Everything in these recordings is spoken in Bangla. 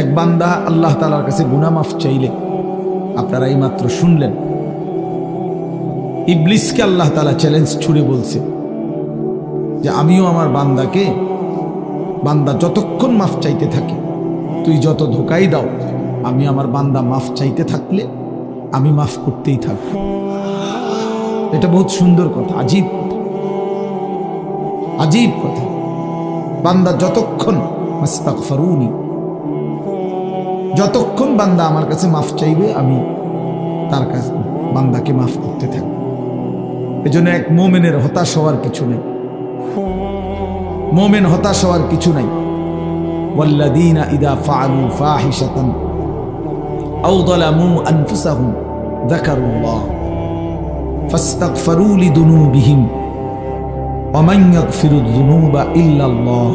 এক বান্দা আল্লাহ তাআলার কাছে গুনাহ মাফ চাইলে, আপনারা এই মাত্র শুনলেন, ইবলিসকে আল্লাহ তাআলা চ্যালেঞ্জ ছুড়ে বলছে যে আমিও আমার বান্দাকে, বান্দা যতক্ষণ মাফ চাইতে থাকে, তুই যত ধোকাই দাও, আমি আমার বান্দা মাফ চাইতে থাকলে আমি মাফ করতেই থাকবো। এটা বহুত সুন্দর কথা, আজীব কথা, আজীব কথা। বান্দা যতক্ষণ মাস্তাগফিরুনি, যতক্ষণ বান্দা আমার কাছে মাফ চাইবে, আমি তার কাছে বান্দাকে মাফ করতে থাকবো। এজন্য এক মুমিনের হতাশ হওয়ার কিছু নেই, মুমিন হতাশ হওয়ার কিছু নাই। ওয়াল্লাযীনা ইযা ফাআলু ফাহিশাতান আও যালামু আনফুসাহুম যাকারুল্লাহ ফাস্তাগফিরু লিযুনুবিহিম ওয়া মান ইয়াগফিরুয যুনুবা ইল্লাল্লাহ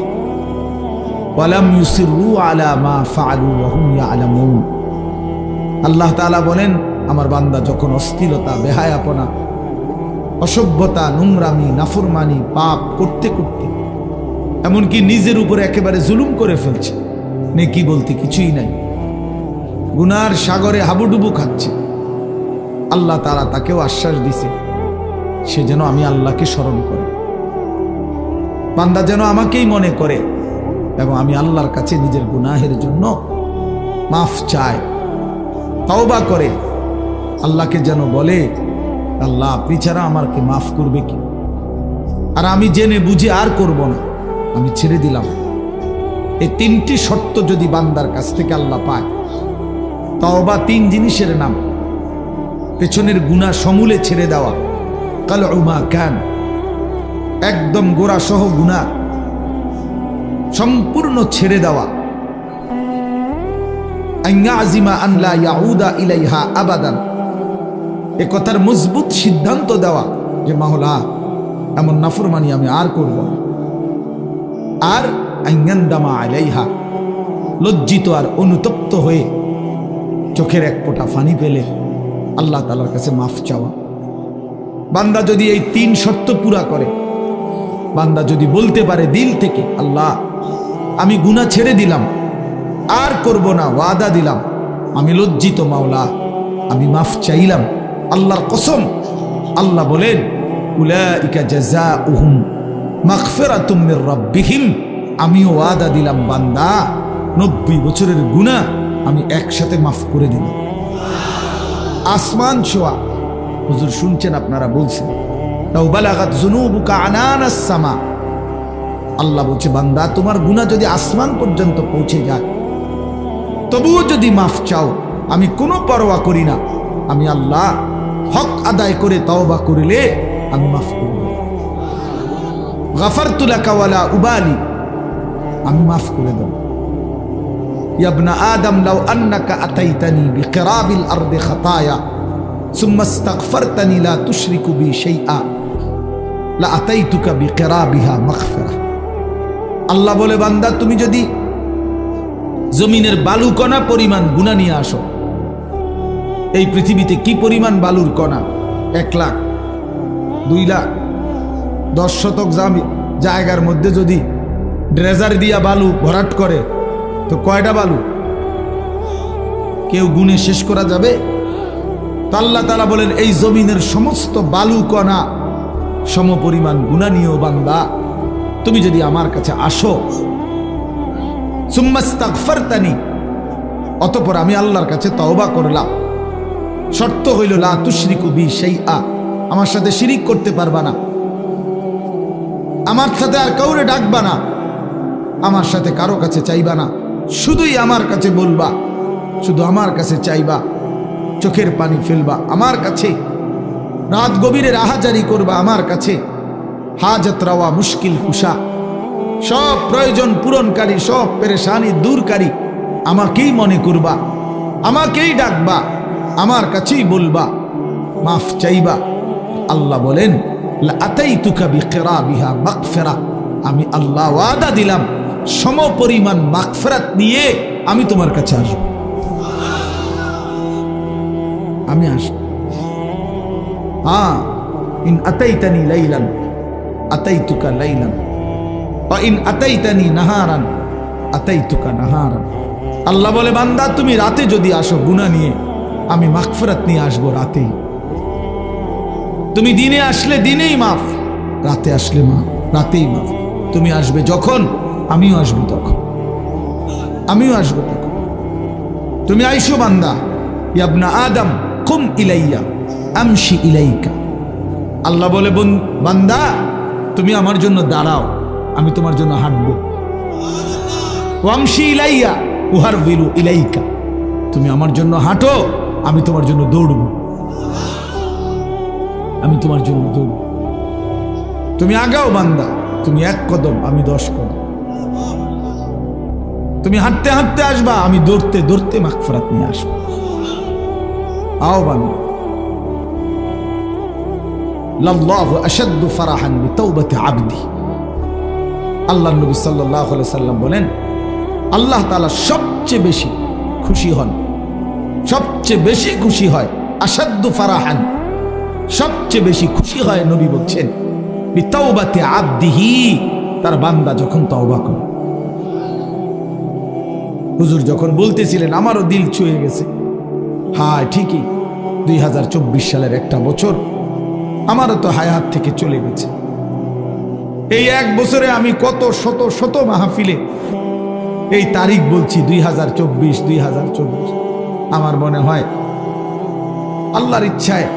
ওয়া লাম ইউসিররু আলা মা ফাআলু ওয়া হুম ইয়ালামুন। আল্লাহ তাআলা বলেন, আমার বান্দা যখন অশ্লীলতা, বেহায়াপনা, অসভ্যতা, নোংরামি, নাফরমানি, পাপ করতে করতে এমনকি নিজের উপরে একেবারে জুলুম করে ফেলছে, নেকি বলতে কিছুই নাই, গুনার সাগরে হাবুডুবু খাচ্ছে, আল্লাহ তাআলা তাকেও আশ্বাস দিছে সে যেন আমি আল্লাহকে স্মরণ করে, বান্দা যেন আমাকেই মনে করে এবং আমি আল্লাহর কাছে নিজের গুনাহের জন্য মাফ চায়, তওবা করে, আল্লাহকে যেন বলে, আল্লাহ আপনি ছাড়া আমাকে মাফ করবে কি, আর আমি জেনে বুঝে আর করব না, আমি ছেড়ে দিলাম। এই তিনটি শর্ত যদি বান্দার কাছ থেকে আল্লাহ পায়, তওবা তিন জিনিসের নাম, পেছনের গুনাহ সমূলে ছেড়ে দেওয়া, কালউ মা কান, একদম গোড়া সহ গুনাহ সম্পূর্ণ ছেড়ে দেওয়া, আইয়াজিমা আন লা ইয়াউদা ইলাইহা আবাদান, এ কথার মজবুত সিদ্ধান্ত দেওয়া যে মাওলা এমন নাফরমানি আমি আর করব না, আর আইয়ান্দামা আলাইহা, লজ্জিত আর অনুতপ্ত হয়ে চোখের এক ফোঁটা পানি ফেলে আল্লাহ তাআলার কাছে মাফ চাওয়া। বান্দা যদি এই তিন শর্ত পুরা করে, বান্দা যদি বলতে পারে দিল থেকে, আল্লাহ আমি গুনাহ ছেড়ে দিলাম, আর করব না, ওয়াদা দিলাম, আমি লজ্জিত মাওলা, আমি মাফ চাইলাম, আল্লাহর কসম, আল্লাহ বলেন উলাইকা জাযাউহুম মাগফিরাতুম মির রাব্বিহিম, আমিও ওয়াদা দিলাম বান্দা 90 বছরের গুনাহ আমি একসাথে মাফ করে দিলাম। আসমান ছোঁয়া, হুজুর শুনছেন, আপনারা বলছেন, লাউ বালাগাত যুনুবুকা আনানাস সামা, আল্লাহ বলছে বান্দা তোমার গুনাহ যদি আসমান পর্যন্ত পৌঁছে যায়, তবুও যদি মাফ চাও, আমি কোনো পরোয়া করি না, আমি আল্লাহ হক আদায় করে তওবা করিলে আমি মাফ করব, গাফারতু লাকা ওয়ালা উবালি, আমি মাফ করে দেব। ইয়া ইবনা আদম লাউ আন্নাকা আতাইতানি বিকিরাবিল আরদি খাতায়া সুম্মা ইস্তাগফারতানি লা তুশরিকু বি শাইআ লা আতাইতুকা বিকিরাবিহা মাগফিরা। আল্লাহ বলে বান্দা তুমি যদি জমিনের বালুকণা পরিমাণ গুনাহ নিয়ে আসো, এই পৃথিবীতে কি পরিমাণ বালুর কণা, 1 লাখ, 2 লাখ, 10 শতক জায়গার মধ্যে যদি ড্রেজার দিয়া বালু ভরাট করে, তো কয়টা বালু কেউ গুনে শেষ করা যাবে? তো আল্লাহ তাআলা বলেন এই জমিনের সমস্ত বালু কণা সম পরিমাণ গুনাহ নিয়েও বান্দা তুমি যদি আমার কাছে আসো, সুম্মা ইস্তাগফারতানি, অতঃপর আমি আল্লাহর কাছে তওবা করলাম, শর্ত হইল লা তুশরিকু বি শাইআ, আমার সাথে শিরিক করতে পারবা না, আমার সাথে আর কাউরে ডাকবা না, আমার সাথে কারো কাছে চাইবা না, শুধুই আমার কাছে বলবা, শুধু আমার কাছে চাইবা, চোখের পানি ফেলবা আমার কাছে, রাত গভীরে রাহাজারি করবা আমার কাছে, হাজত রাওয়া, মুশকিল কুশা, সব প্রয়োজন পূরণকারী, সব পেরেশানি দূরকারী আমাকেই মনে করবা, আমাকেই ডাকবা, আমার কাছেই বলবা, মাফ চাইবা। আল্লাহ বলেন লা আতাইতুকা বিকিরাবিহা মাগফিরা, আমি আল্লাহ ওয়াদা দিলাম সম পরিমাণ মাগফিরাত নিয়ে আমি তোমার কাছে আসব, আমি আসব। ইন আতাইতানি লাইলান আতাইতুকা লাইলান ওয়া ইন আতাইতানি নাহারান আতাইতুকা নাহারান। আল্লাহ বলে, বান্দা তুমি রাতে যদি আসো গুনাহ নিয়ে, আমি মাগফিরাত নিয়ে আসবো রাতেই। তুমি দিনে আসলে দিনেই মাফ, রাতে আসলে মাফ, রাতেই মাফ। তুমি আসবে যখন, আমিও আসবো তখন, আমিও আসবো তখন। তুমি আইসো বান্দা, ইয়া আদম কুম ইলাইয়া আমশি ইলাইকা। আল্লাহ বলে, বান্দা তুমি আমার জন্য দাঁড়াও, আমি তোমার জন্য হাঁটবো। ওয়ামশি ইলাইয়া উহারবিলু ইলাইকা, তুমি আমার জন্য হাঁটো, আমি তোমার জন্য দৌড়বো, আমি তোমার জন্য দৌড়ব। তুমি আগাও বান্দা, তুমি 1 কদম, আমি 10 কদম। তুমি হাঁটতে হাঁটতে আসবা, আমি দৌড়তে দৌড়তে মাগফিরাত নিয়ে আসবো। আও বান্দা। লাল্লাহু আশাদ্দু ফারাহান বিতাওবাতি আবদি। আল্লাহর নবী সাল্লাল্লাহু আলাইহি সাল্লাম বলেন, আল্লাহ তাআলা সবচেয়ে বেশি খুশি হন, সবচেয়ে বেশি খুশি হয়, আশাদ্দু ফারাহান, সবচেয়ে বেশি খুশি হয় নবী বলছেন, বিতাওবাতি আবদিহি, তার বান্দা যখন তওবা করে। হুজুর যখন বলতেছিলেন আমারও দিল ছুঁয়ে গেছে। হ্যাঁ ঠিকই, 2024 সালের একটা বছর আমারও তো হায়াত থেকে চলে গেছে। এই 1 বছরে আমি কত শত শত মাহফিলে এই তারিখ বলছি, 2024। আমার মনে হয় আল্লাহর ইচ্ছায়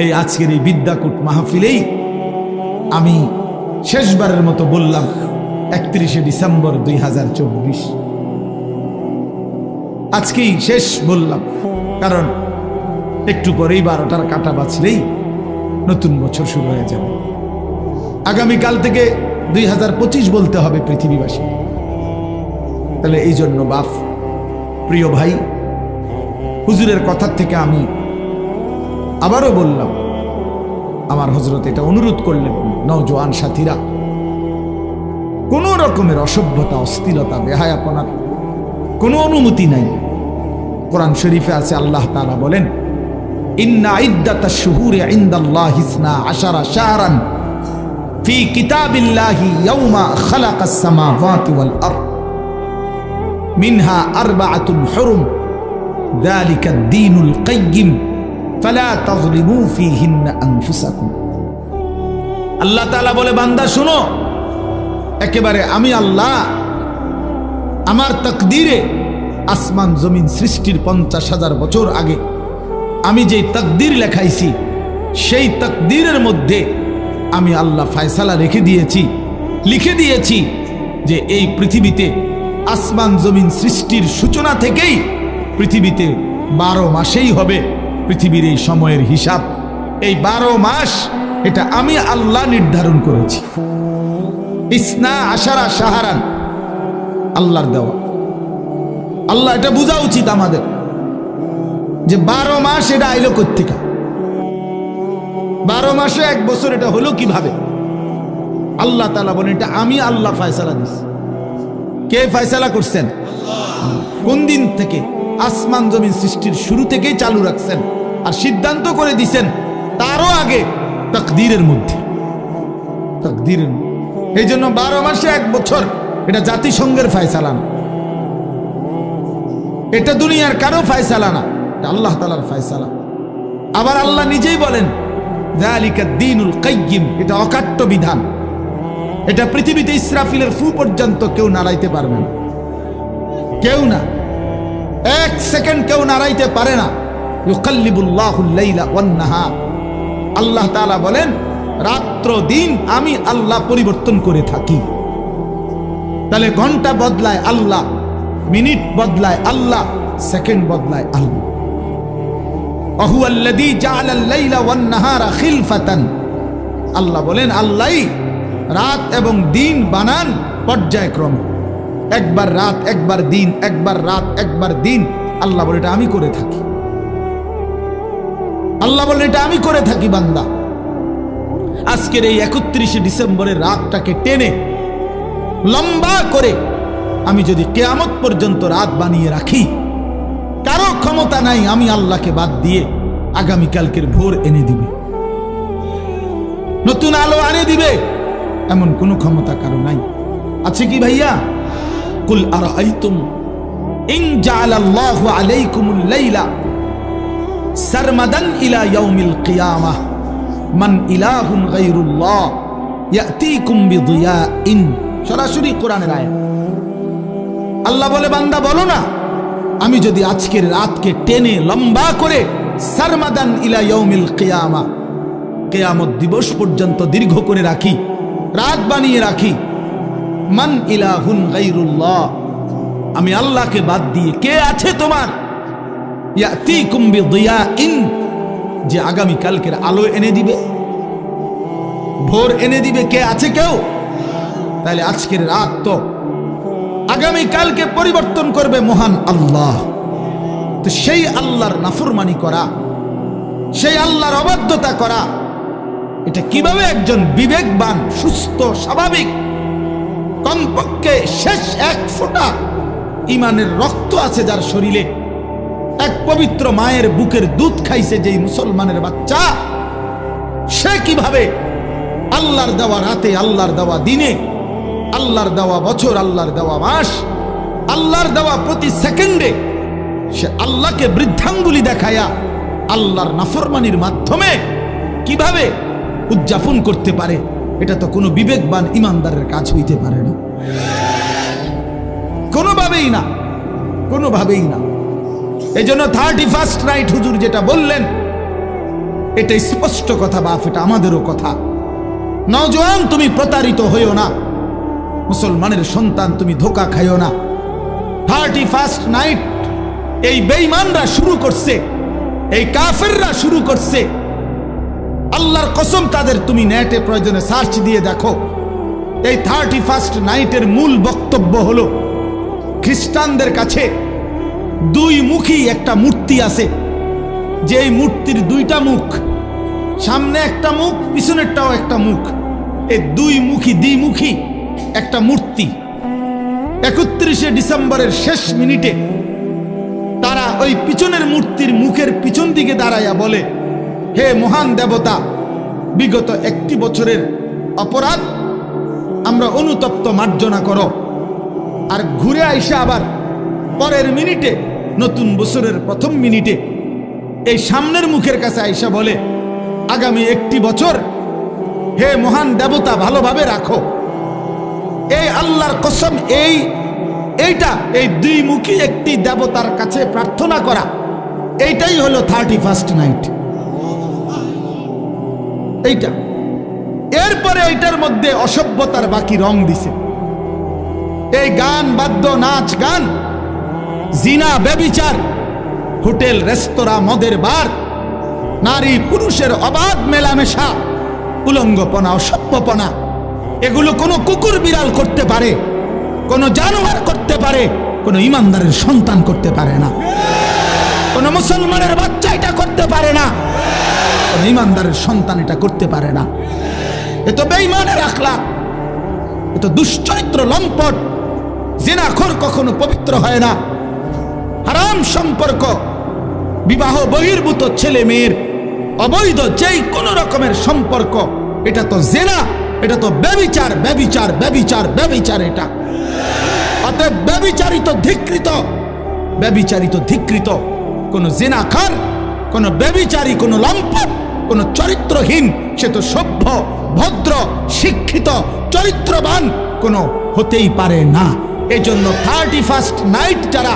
এই আজকের এই বিদ্যাকূট মাহফিলেই আমি শেষবারের মতো বললাম 31শে ডিসেম্বর 2024। আজকেই শেষ বললাম, কারণ একটু পরেই 12টার কাঁটা বাজলেই নতুন বছর শুরু হয়ে যাবে। আগামীকাল থেকে 2025 বলতে হবে পৃথিবীবাসী। তাহলে এই জন্য বাপ, প্রিয় ভাই, হুজুরের কথার থেকে আমি আবারও বললাম, আমার হযরত এটা অনুরোধ করলেন, নওজোয়ান সাথীরা, কোন রকমের অসভ্যতা, অশ্লীলতা, বেহায়াপনার কোনো অনুমতি নাই। কোরআন শরীফে আছে, আল্লাহ তাআলা বলেন, ইন্না ইদ্দাতাশ শুহুরি ইনদাল্লাহি 12 শাহরান ফি কিতাবিল্লাহি ইয়াওমা খালাকাস সামাওয়াতি ওয়াল আরদ মিনহা আরবাআতুন হুরুম যালিকাদ দীনুল কাইয়্যিম ফালা তাযলিমু ফীহিন্না আনফুসাকুম। আল্লাহ তাআলা বলে, বান্দা শোনো, একেবারে আমি আল্লাহ আমার তাকদীরে আসমান জমিন সৃষ্টির 50,000 বছর আগে আমি যে তাকদীর লেখাইছি, সেই তাকদীরের মধ্যে আমি আল্লাহ ফয়সালা রেখে দিয়েছি, লিখে দিয়েছি যে এই পৃথিবীতে আসমান জমিন সৃষ্টির সূচনা থেকেই পৃথিবীতে 12 মাসেই হবে পৃথিবীর এই সময়ের হিসাব। এই 12 মাস এটা আমি আল্লাহ নির্ধারণ করেছি। 12 শাহরান আল্লাহর দেওয়া। আল্লাহ এটা বোঝা উচিত আমাদের যে 12 মাস এটা আইলো কোত্থেকে, 12 মাসে 1 বছর এটা হলো কিভাবে? আল্লাহ তাআলা বলেন, এটা আমি আল্লাহ ফয়সালা দিছি। কে ফয়সালা করছেন? কোন দিন থেকে? আসমান জমিন সৃষ্টির শুরু থেকেই চালু রাখছেন, আর সিদ্ধান্ত করে দিছেন তারও আগে তাকদীরের মধ্যে, তাকদীরের। এই জন্য 12 মাসে 1 বছর এটা জাতিসংঘের ফয়সালা না, এটা দুনিয়ার কারো ফয়সালা না, এটা আল্লাহ তাআলার ফয়সালা। আবার আল্লাহ নিজেই বলেন, যালিকাদ দীনুল কাইয়্যিম, এটা অকাট্য বিধান। এটা পৃথিবীতে ইসরাফিলের ফু পর্যন্ত কেউ নাড়াইতে পারবে না, কেউ না, 1 সেকেন্ড কেউ নাড়াইতে পারে না। ইউকাল্লিবুল্লাহুল লাইলা ওয়ান নাহার, আল্লাহ তাআলা বলেন, রাত্র দিন আমি আল্লাহ পরিবর্তন করে থাকি। তাহলে ঘন্টা বদলায় আল্লাহ, মিনিট বদলায় আল্লাহ, সেকেন্ড বদলায় আল্লাহ। ওয়াহুয়াল্লাযী জাআলাল লাইলা ওয়ান নাহারা খিলফাতান, আল্লাহ বলেন, আল্লাহই রাত এবং দিন বানান পর্যায়ক্রমে, একবার রাত একবার দিন, একবার রাত একবার দিন। আল্লাহ বলে, এটা আমি করে থাকি। আল্লাহ বলে, এটা আমি করে থাকি বান্দা। আজকের এই 31শে ডিসেম্বরের রাতটাকে টেনে লম্বা করে আমি যদি কিয়ামত পর্যন্ত রাত বানিয়ে রাখি, কারো ক্ষমতা নাই আমি আল্লাহকে বাদ দিয়ে আগামীকালকের ভোর এনে দিবে, নতুন আলো আনে দিবে, এমন কোনো ক্ষমতা কারো নাই। আছে কি ভাইয়া? কুল আরাআইতুম ইন জাআলাল্লাহু আলাইকুমুল লাইলা সারমাদান ইলা ইয়াউমিল কিয়ামাহ মান ইলাহুন গায়রুল্লাহ ইয়াতিকুম বিদিয়াইন। সরাসরি কোরআনের আয়াত। আল্লাহ বলে, বান্দা বলো না, আমি যদি আজকের রাতকে টেনে লম্বা করে সারমাদান ইলা ইয়াউমিল কিয়ামাহ, কিয়ামত দিবস পর্যন্ত দীর্ঘ করে রাখি, রাত বানিয়ে রাখি, মান ইলাহুন গায়রুল্লাহ, আমি আল্লাহকে বাদ দিয়ে কে আছে তোমার, ইয়াতিকুম বিদিয়াইন, যে আগামী কালকের আলো এনে দিবে, ভোর এনে দিবে, কে আছে কেউ? তাহলে আজকের রাত তো আগামী কালকে পরিবর্তন করবে মহান আল্লাহ। তো সেই আল্লাহর নাফরমানি করা, সেই আল্লাহর অবাধ্যতা করা, এটা কিভাবে একজন বিবেকবান, সুস্থ, স্বাভাবিক, কমপক্ষে শেষ এক ফোঁটা ইমানের রক্ত আছে যার শরীরে, এক পবিত্র মায়ের বুকের দুধ খাইছে যেই মুসলমানের বাচ্চা, সে কিভাবে আল্লাহর দেওয়া রাতে, আল্লাহর দেওয়া দিনে, আল্লাহর দেওয়া বছর, আল্লাহর দেওয়া মাস, আল্লাহর দেওয়া প্রতি সেকেন্ডে সে আল্লাহকে বৃদ্ধাঙ্গুলি দেখায়া আল্লাহর নাফরমানির মাধ্যমে কিভাবে উদযাপন করতে পারে? এটা তো কোনো বিবেকবান ইমানদারের কাজ হইতে পারে না, কোনোভাবেই না, কোনোভাবেই না। এই জন্য 31st নাইট হুজুর যেটা বললেন, এটা স্পষ্ট কথা বাপ, এটা আমাদেরও কথা। নওজোয়ান, তুমি প্রতারিত হইও না, মুসলমানের সন্তান তুমি ধোকা খাইও না। 31st নাইট এই বেঈমানরা শুরু করছে, এই কাফেররা শুরু করছে। আল্লাহর কসম, তাদের তুমি নেটে প্রয়োজনে সার্চ দিয়ে দেখো। এই 31st নাইটের মূল বক্তব্য হলো, খ্রিস্টানদের কাছে দুই মুখী একটা মূর্তি আছে, যে এই মূর্তির দুইটা মুখ, সামনে একটা মুখ, পিছনেরটাও একটা মুখ, এই দুই মুখী, দ্বিমুখী একটা মূর্তি। 31শে ডিসেম্বরের শেষ মিনিটে তারা ওই পিছনের মূর্তির মুখের পিছন দিকে দাঁড়াইয়া বলে, হে মহান দেবতা, বিগত 1 বছরের অপরাধ আমরা অনুতপ্ত মার্জনা করো। আর ঘুরে আইসা আবার পরের মিনিটে, নতুন বছরের প্রথম মিনিটে এই সামনের মুখের কাছে আইসা বলে, আগামী 1 বছর হে মহান দেবতা ভালোভাবে রাখো। এই আল্লাহর কসম, এইটা এই দুইমুখী একটি দেবতার কাছে প্রার্থনা করা, এইটাই হলো 31st নাইট। এইটা এরপরে এইটার মধ্যে অসভ্যতার বাকি রং দিছে। এই গান, বাদ্য, নাচ, গান, জিনা, ব্যভিচার, হোটেল, রেস্তোরাঁ, মদের বার, নারী পুরুষের অবাধ মেলামেশা, উলঙ্গপনা, অসভ্যপনা, এগুলো কোনো কুকুর বিড়াল করতে পারে, কোনো জানোয়ার করতে পারে, কোনো ইমানদারের সন্তান করতে পারে না, কোনো মুসলমানের বাচ্চা এটা করতে পারে না, কোনো ইমানদারের সন্তান এটা করতে পারে না। এ তো বেঈমানের আখলাক, এ তো দুশ্চরিত্র, লম্পট। জিনাখোর কখনো পবিত্র হয় না। হারাম সম্পর্ক, বিবাহ বহির্ভূত ছেলে মেয়ের অবৈধ যেই কোনো রকমের সম্পর্ক, এটা তো জিনা, এটা তো ব্যভিচার, ব্যভিচার, ব্যভিচার, ব্যভিচার। এটা অতএব ব্যভিচারিত, ধিক্কৃত, ব্যভিচারিত, ধিক্কৃত কোন জিনাকার, কোন ব্যভিচারী, কোন লম্পট, কোন চরিত্রহীন, সে তো সভ্য, ভদ্র, শিক্ষিত, চরিত্রবান কোনো হতেই পারে না। এই জন্য 31st নাইট যারা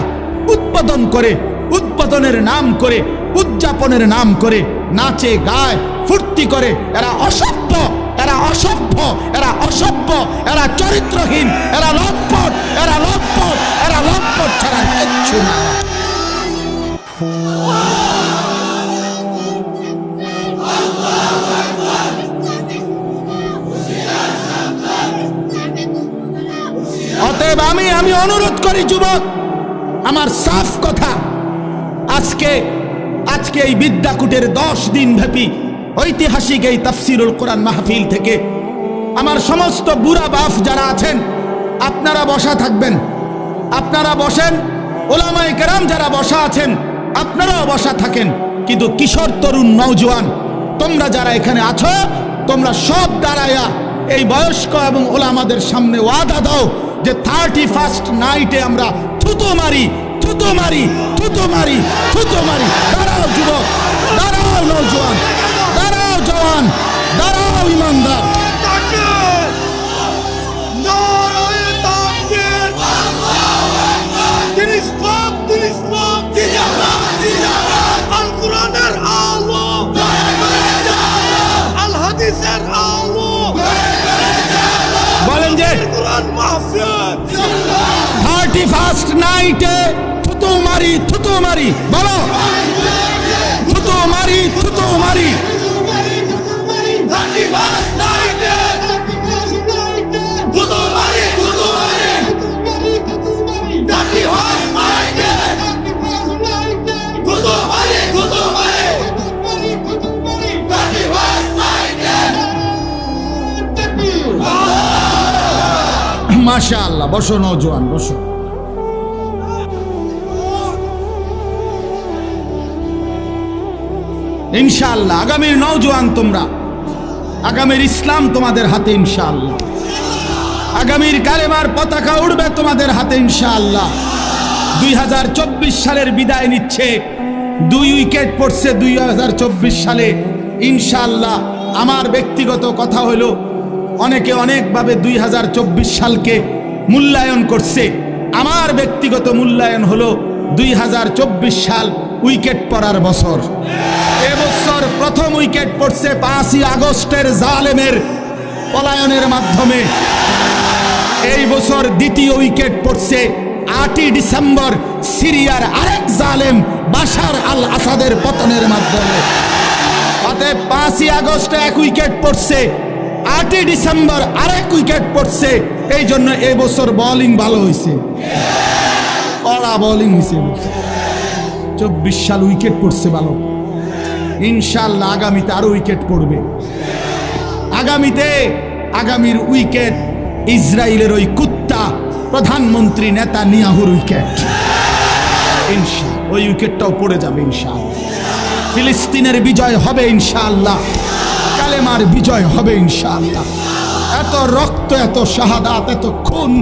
উদ্বোধন করে, উদ্বোধনের নাম করে, উদযাপনের নাম করে নাচে, গায়, ফুর্তি করে, এরা অসভ্য, এরা অসভ্য, এরা অসভ্য, এরা চরিত্রহীন, এরা লম্পট, এরা লম্পট, এরা লম্পট ছাড়া কিচ্ছু না। অতএব আমি অনুরোধ করি যুবক, আমার সাফ কথা, আজকে এই বিদ্যাকুটের 10 দিন ব্যাপী ঐতিহাসিক এই তাফসিরুল কোরআন মাহফিল থেকে আমার সমস্ত বুড়া বাপ যারা আছেন, আপনারা বসা থাকবেন, আপনারা বসেন। ওলামায়ে কেরাম যারা বসা আছেন, আপনারাও বসা থাকেন। কিন্তু কিশোর, তরুণ, নওজোয়ান, তোমরা যারা এখানে আছো, তোমরা সব দাঁড়ায়া এই বয়স্ক এবং ওলামাদের সামনে ওয়াদা দাও যে 31st নাইটে আমরা থুতু মারি, থুতু মারি, থুতু মারি, থুতু মারি। দাঁড়াও যুবক, দাঁড়াও নওজোয়ান, দাঁড়াও জওয়ান, দাঁড়াও ইমানদার। বলেন যে 31st নাইটে থুতু মারি, থুতু মারি, বলো থুতু মারি, থুতু মারি। মাশাআল্লাহ, বসো নওজোয়ান, বসো। ইনশাআল্লাহ আগামীর নওজোয়ান তোমরা, আগামীর ইসলাম তোমাদের হাতে ইনশাআল্লাহ, আগামীর কালেমার পতাকা উড়বে তোমাদের হাতে ইনশাআল্লাহ। 2024 সালের বিদায় নিচ্ছে, 2 উইকেট পড়ছে 2024 সালে ইনশাআল্লাহ। আমার ব্যক্তিগত কথা হলো, অনেকে অনেকভাবে 2024 সালকে মূল্যায়ন করছে। আমার ব্যক্তিগত মূল্যায়ন হলো 2024 সাল উইকেট পড়ার বছর। এবছর প্রথম উইকেট পড়ছে 5ই আগস্টের জালেমের পলায়নের মাধ্যমে। এই বছর দ্বিতীয় উইকেট পড়ছে 8ই ডিসেম্বর সিরিয়ার আরেক জালেম বাশার আল আসাদের পতনের মাধ্যমে। অতএব 5ই আগস্টে 1 উইকেট পড়ছে, 8ই ডিসেম্বর আরেক উইকেট পড়ছে। এই জন্য এই বছর বোলিং ভালো হয়েছে, কড়া বোলিং হয়েছে। 24 সাল উইকেট পড়ছে ভালো, ইনশাআল্লাহ আগামীতে আরো উইকেট পড়বে। আগামীর উইকেট ইসরায়েলের ওই কুত্তা প্রধানমন্ত্রী নেতানিয়াহুর উইকেট, ইনশাআল্লাহ ওই উইকেটটাও পড়ে যাবে ইনশাআল্লাহ। ফিলিস্তিনের বিজয় হবে ইনশাআল্লাহ, কালেমার বিজয় হবে ইনশাআল্লাহ। এত রক্ত, এত শাহাদাত, এত খুন,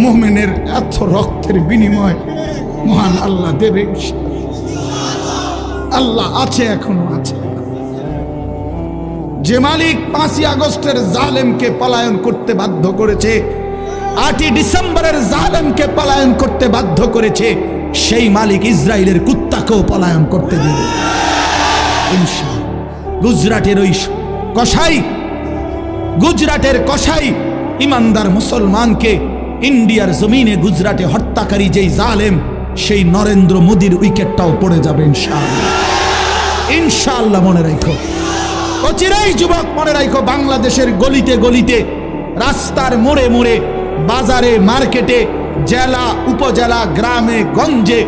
মুমিনের এত রক্তের বিনিময় মহান আল্লাহ দেবে। আল্লাহ আছে, এখনো আছে। যে মালিক 5ই আগস্টের জালেমকে পলায়ন করতে বাধ্য করেছে, 8ই ডিসেম্বরের জালেমকে পলায়ন করতে বাধ্য করেছে, সেই মালিক ইসরায়েলের কুত্তাকেও পলায়ন করতে দেবে ইনশাআল্লাহ। গুজরাটের কসাই ইমানদার মুসলমানকে ইন্ডিয়ার জমিনে গুজরাটে হত্যাকারী যেই জালেম, সেই নরেন্দ্র মোদীর উইকেটটাও পড়ে যাবে ইনশাআল্লাহ। ইনশাআল্লাহ মনে রাখো, অচিরেই যুবক মনে রাখো, বাংলাদেশের গলিতে গলিতে, রাস্তার মোড়ে মোড়ে, বাজারে মার্কেটে, জেলা উপজেলা, গ্রামে গঞ্জে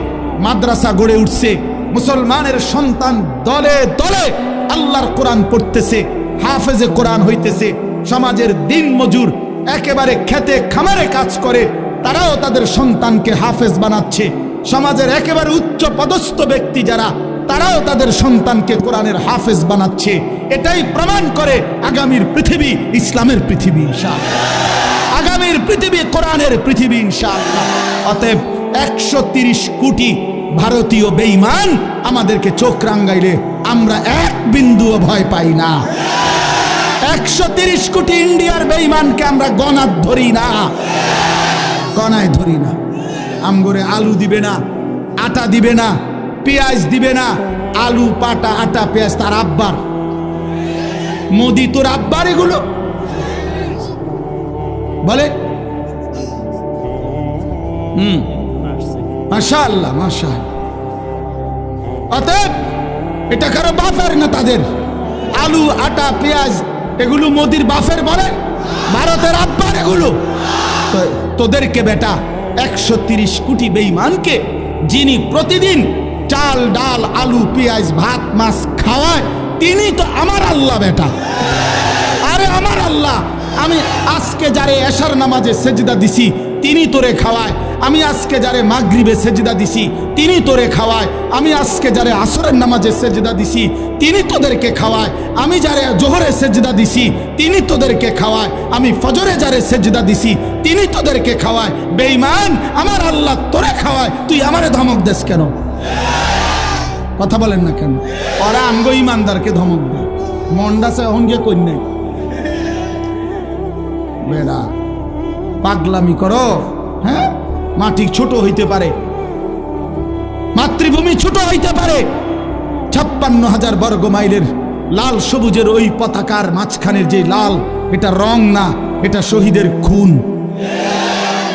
মাদ্রাসা গড়ে উঠছে। মুসলমানের সন্তান দলে দলে আল্লাহর কোরআন পড়তেছে, হাফেজে কোরআন হইতেছে। সমাজের দিন মজুর একেবারে খেতে খামারে কাজ করে, তারাও তাদের সন্তানকে হাফেজ বানাচ্ছে। সমাজের একেবারে উচ্চ পদস্থ ব্যক্তি যারা, তারাও তাদের সন্তানকে কোরআনের হাফেজ বানাচ্ছে। এটাই প্রমাণ করে আগামীর পৃথিবী ইসলামের পৃথিবী ইনশাআল্লাহ, আগামীর পৃথিবী কোরআনের পৃথিবী ইনশাআল্লাহ। অতএব 130 কোটি ভারতীয় বেঈমান আমাদেরকে চোখ রাঙ্গাইলে আমরা এক বিন্দুও ভয় পাই না। 130 কোটি ইন্ডিয়ার বেঈমানকে আমরা গণাত ধরি না, গণায় ধরি না। আমগরে আলু দিবে না, আটা দিবে না, পেঁয়াজ দিবে না। আলু, পাটা, আটা, পেঁয়াজ তার আব্বার। মোদি তোর আব্বার এগুলো বলে। মাশাআল্লাহ, মাশাআল্লাহ। অতএব এটা কারো বাপের না, তাদের আলু, আটা, পেঁয়াজ এগুলো মোদির বাপের বলে, ভারতের আব্বার এগুলো। তোদেরকে বেটা 130 কোটি বেঈমানকে যিনি প্রতিদিন চাল, ডাল, আলু, পেঁয়াজ, ভাত, মাছ খাওয়ায়, তিনি তো আমার আল্লাহ বেটা। আরে আমার আল্লাহ, আমি আজকে যারে এশার নামাজে সেজদা দিছি, তিনি তোরে খাওয়ায়। আমি আজকে যারে মাগরিবে সেজদা দিছি তিনি তোরে খাওয়ায়, আমি আজকে যারে আসরের নামাজে সেজদা দিছি তিনি তোদেরকে খাওয়ায়, আমি যারে জোহরে সেজদা দিছি তিনি তোদেরকে খাওয়ায়, আমি ফজরে যারে সেজদা দিছি তিনি তোদেরকে খাওয়ায়। বেঈমান, আমার আল্লাহ তোরে খাওয়ায়, তুই আমারে ধমক দেস কেন? কথা বলেন না কেন? ওরা আঙ্গ ইমানদারকে ধমক দেয়, মন্ডাসে এখন গিয়ে কই নাই বেড়া পাগলামি করো। হ্যাঁ, মাটি ছোট হইতে পারে, মাতৃভূমি ছোট হইতে পারে, 56,000 বর্গ মাইলের লাল সবুজের ওই পতাকার মাঝখানের যে লাল, এটা রং না, এটা শহীদের খুন।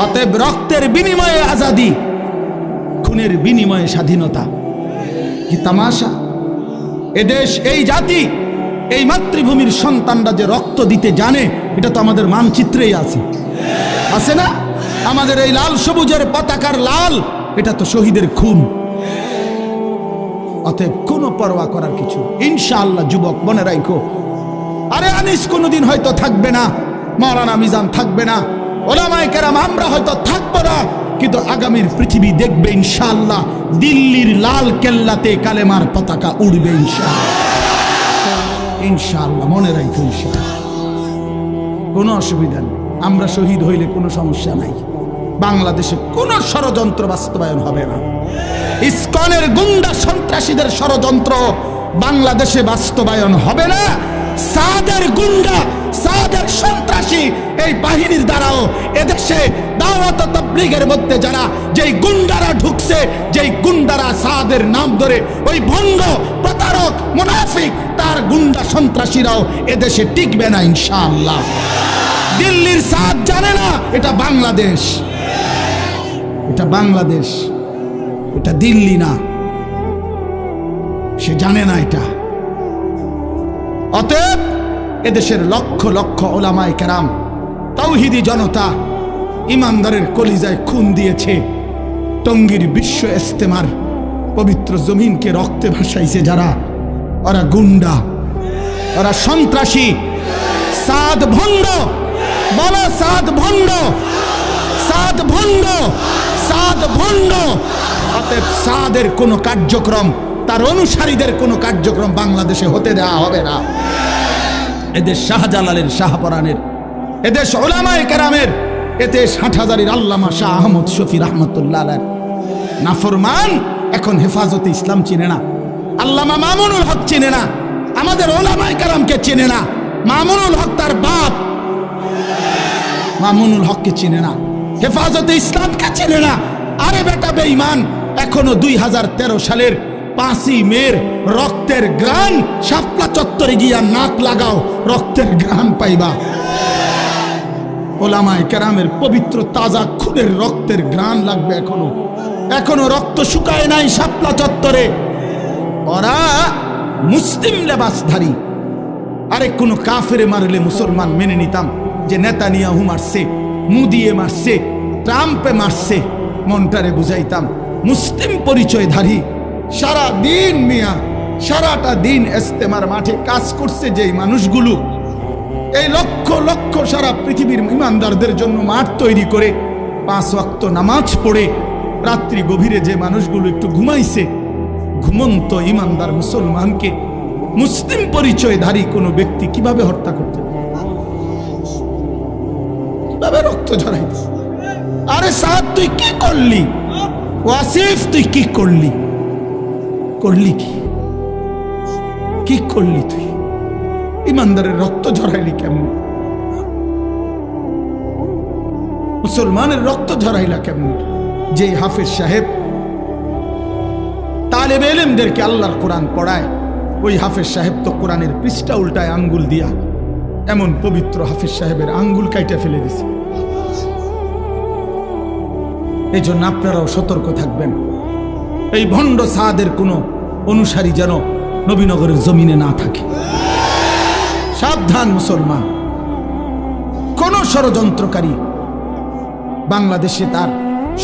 অতএব রক্তের বিনিময়ে আজাদি, খুনের বিনিময়ে স্বাধীনতা। কি তামাশা! এদেশ, এই জাতি, এই মাতৃভূমির সন্তানরা যে রক্ত দিতে জানে, এটা তো আমাদের মানচিত্রেই আছে, আছে না? আমাদের এই লাল সবুজের পতাকার লাল, এটা তো শহীদের খুন। অতএব কোনো পরোয়া করার কিছু, ইনশাআল্লাহ যুবক মনে রাখো। আরে আনিস কোনোদিন হয়তো থাকবে না, মাওলানা মিজান থাকবে না, ওলামায়ে কেরাম আমরা হয়তো থাকবো না, কিন্তু আগামীর পৃথিবী দেখবে ইনশাআল্লাহ দিল্লির লাল কেল্লাতে কালেমার পতাকা উড়বে ইনশাআল্লাহ। ইনশাআল্লাহ মনে রাখো, ইনশাআল্লাহ কোনো অসুবিধা নেই। আমরা শহীদ হইলে কোনো সমস্যা নাই। বাংলাদেশে কোনো ষড়যন্ত্র বাস্তবায়ন হবে না। ইসকনের গুন্ডা সন্ত্রাসীদের ষড়যন্ত্র বাংলাদেশে বাস্তবায়ন হবে না। সাদের গুন্ডা, সাদের সন্ত্রাসী এই বাহিনীর দ্বারাও এদেশে দাওয়াত তাবলীগের মধ্যে যারা, যেই গুন্ডারা ঢুকছে, যেই গুন্ডারা সাদের নাম ধরে, ওই ভণ্ড প্রতারক মুনাফিক, তার গুন্ডা সন্ত্রাসীরাও এদেশে টিকবে না ইনশাআল্লাহ। দিল্লির সাদ জানে না এটা বাংলাদেশ, এটা বাংলাদেশ, এটা দিল্লি না, সে জানে না এটা। অতএব এদেশের লক্ষ লক্ষ ওলামায়ে কেরাম, তাওহীদি জনতা, ইমানদারের কলিজায় খুন দিয়েছে। টঙ্গীর বিশ্ব ইজতেমার পবিত্র জমিনকে রক্তে ভাসাইছে যারা, ওরা গুন্ডা, ওরা সন্ত্রাসী। সাদ ভণ্ড, বলো সাদ ভণ্ড, সাদ ভণ্ড, সাদ ভণ্ড। অতএব সাদের কোনো কার্যক্রম, তার অনুসারীদের কোনো কার্যক্রম বাংলাদেশে হতে দেওয়া হবে না। এদেশ শাহজালালের, শাহপরানের, এদেশ ওলামায়ে কেরামের, এদেশ হাটহাজারীর আল্লামা শাহ আহমদ শফি রহমতুল্লাহ আলাইহির নাফরমান এখন হেফাজতে ইসলাম চিনে না, আল্লামা মামুনুল হক চিনে না, আমাদের ওলামায়ে কেরামকে চিনে না। মামুনুল হক তার বাপ মামুনুল হককে চিনে না, হেফাজতে ইসলামকে চিনে না। আরে বেটা বেঈমান, এখনো 2013 সালের 5ই মের রক্তের গ্রান শাপলা চত্বরে গিয়া নাক লাগাও, রক্তের গ্রান পাইবা। ওলামায়ে কেরামের পবিত্র তাজা খুনের রক্তের গ্রান লাগবে। এখনো এখনো রক্ত শুকায় নাই শাপলা চত্বরে। ওরা মুসলিম লেবাসধারী। আরে কোনো কাফেরে মারলে মুসলমান মেনে নিতাম, যে নেতানিয়াহু মারছে, মুদিয়ে মারছে, ট্রাম্পে মারছে, মনটারে বুঝাইতাম। মুসলিম পরিচয়ধারী সারা দিন মিয়া, সারাটা দিন ইজতেমার মাঠে কাজ করছে যেই মানুষগুলো, এই লক্ষ লক্ষ সারা পৃথিবীর ইমানদারদের জন্য মাঠ তৈরি করে 5 ওয়াক্ত নামাজ পড়ে রাত্রি গভীরে যে মানুষগুলো একটু ঘুমাইছে, ঘুমন্ত ইমানদার মুসলমানকে মুসলিম পরিচয়ধারী কোনো ব্যক্তি কিভাবে হত্যা করতে, কিভাবে রক্ত ঝরাইতে? আরে সাদ তুই কি করলি? ওয়াসিফ তুই কি করলি? করলি কি? কি করলি তুই? ইমানদারের রক্ত ঝরাইলি কেমনে? মুসলমানের রক্ত ঝরাইলা কেমনে? যে হাফেজ সাহেব তালেবে ইলমদেরকে আল্লাহর কোরআন পড়ায়, ওই হাফেজ সাহেব তো কোরআনের পৃষ্ঠা উল্টায় আঙ্গুল দিয়া, এমন পবিত্র হাফেজ সাহেবের আঙ্গুল কাইটা ফেলে দিছে। এই জন্য আপনারাও সতর্ক থাকবেন, এই ভণ্ড সাদের কোনো অনুসারী যেন নবীনগরের জমিনে না থাকে। সাবধান মুসলমান, কোন ষড়যন্ত্রকারী বাংলাদেশে তার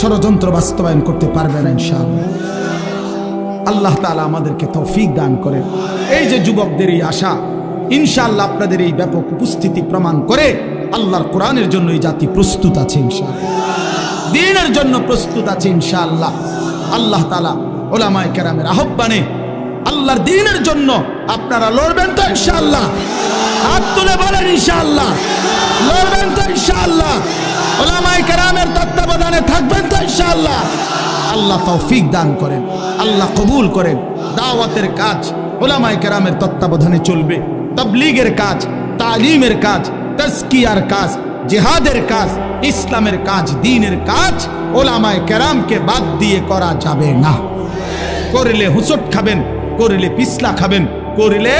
ষড়যন্ত্র বাস্তবায়ন করতে পারবে না ইনশাআল্লাহ। আল্লাহ তাআলা আমাদেরকে তৌফিক দান করেন। এই যে যুবকদের এই আশা, ইনশাআল্লাহ আপনাদের এই ব্যাপক উপস্থিতি প্রমাণ করে আল্লাহর কোরআনের জন্য এই জাতি প্রস্তুত আছে ইনশাআল্লাহ। দ্বীনের জন্য প্রস্তুত আছে ইনশাআল্লাহ। আল্লাহ তাআলা উলামায়ে কেরামের আহ্বানে আল্লাহর দ্বীনের জন্য আপনারা লড়বেন তো ইনশাআল্লাহ? হাত তুলে বলেন ইনশাআল্লাহ। লড়বেন তো ইনশাআল্লাহ? উলামায়ে কেরামের তত্ত্বাবধানে থাকবেন তো ইনশাআল্লাহ? আল্লাহ তৌফিক দান করেন, আল্লাহ কবুল করেন। দাওয়াতের কাজ উলামায়ে কেরামের তত্ত্বাবধানে চলবে, তাবলীগের কাজ, তালিমের কাজ, তাজকিয়ার কাজ, জিহাদের কাজ, ইসলামের কাজ, দ্বীনের কাজ উলামায়ে কেরামকে বাদ দিয়ে করা যাবে না। করলে হুঁচট খাবেন, করলে পিছলা খাবেন, করলে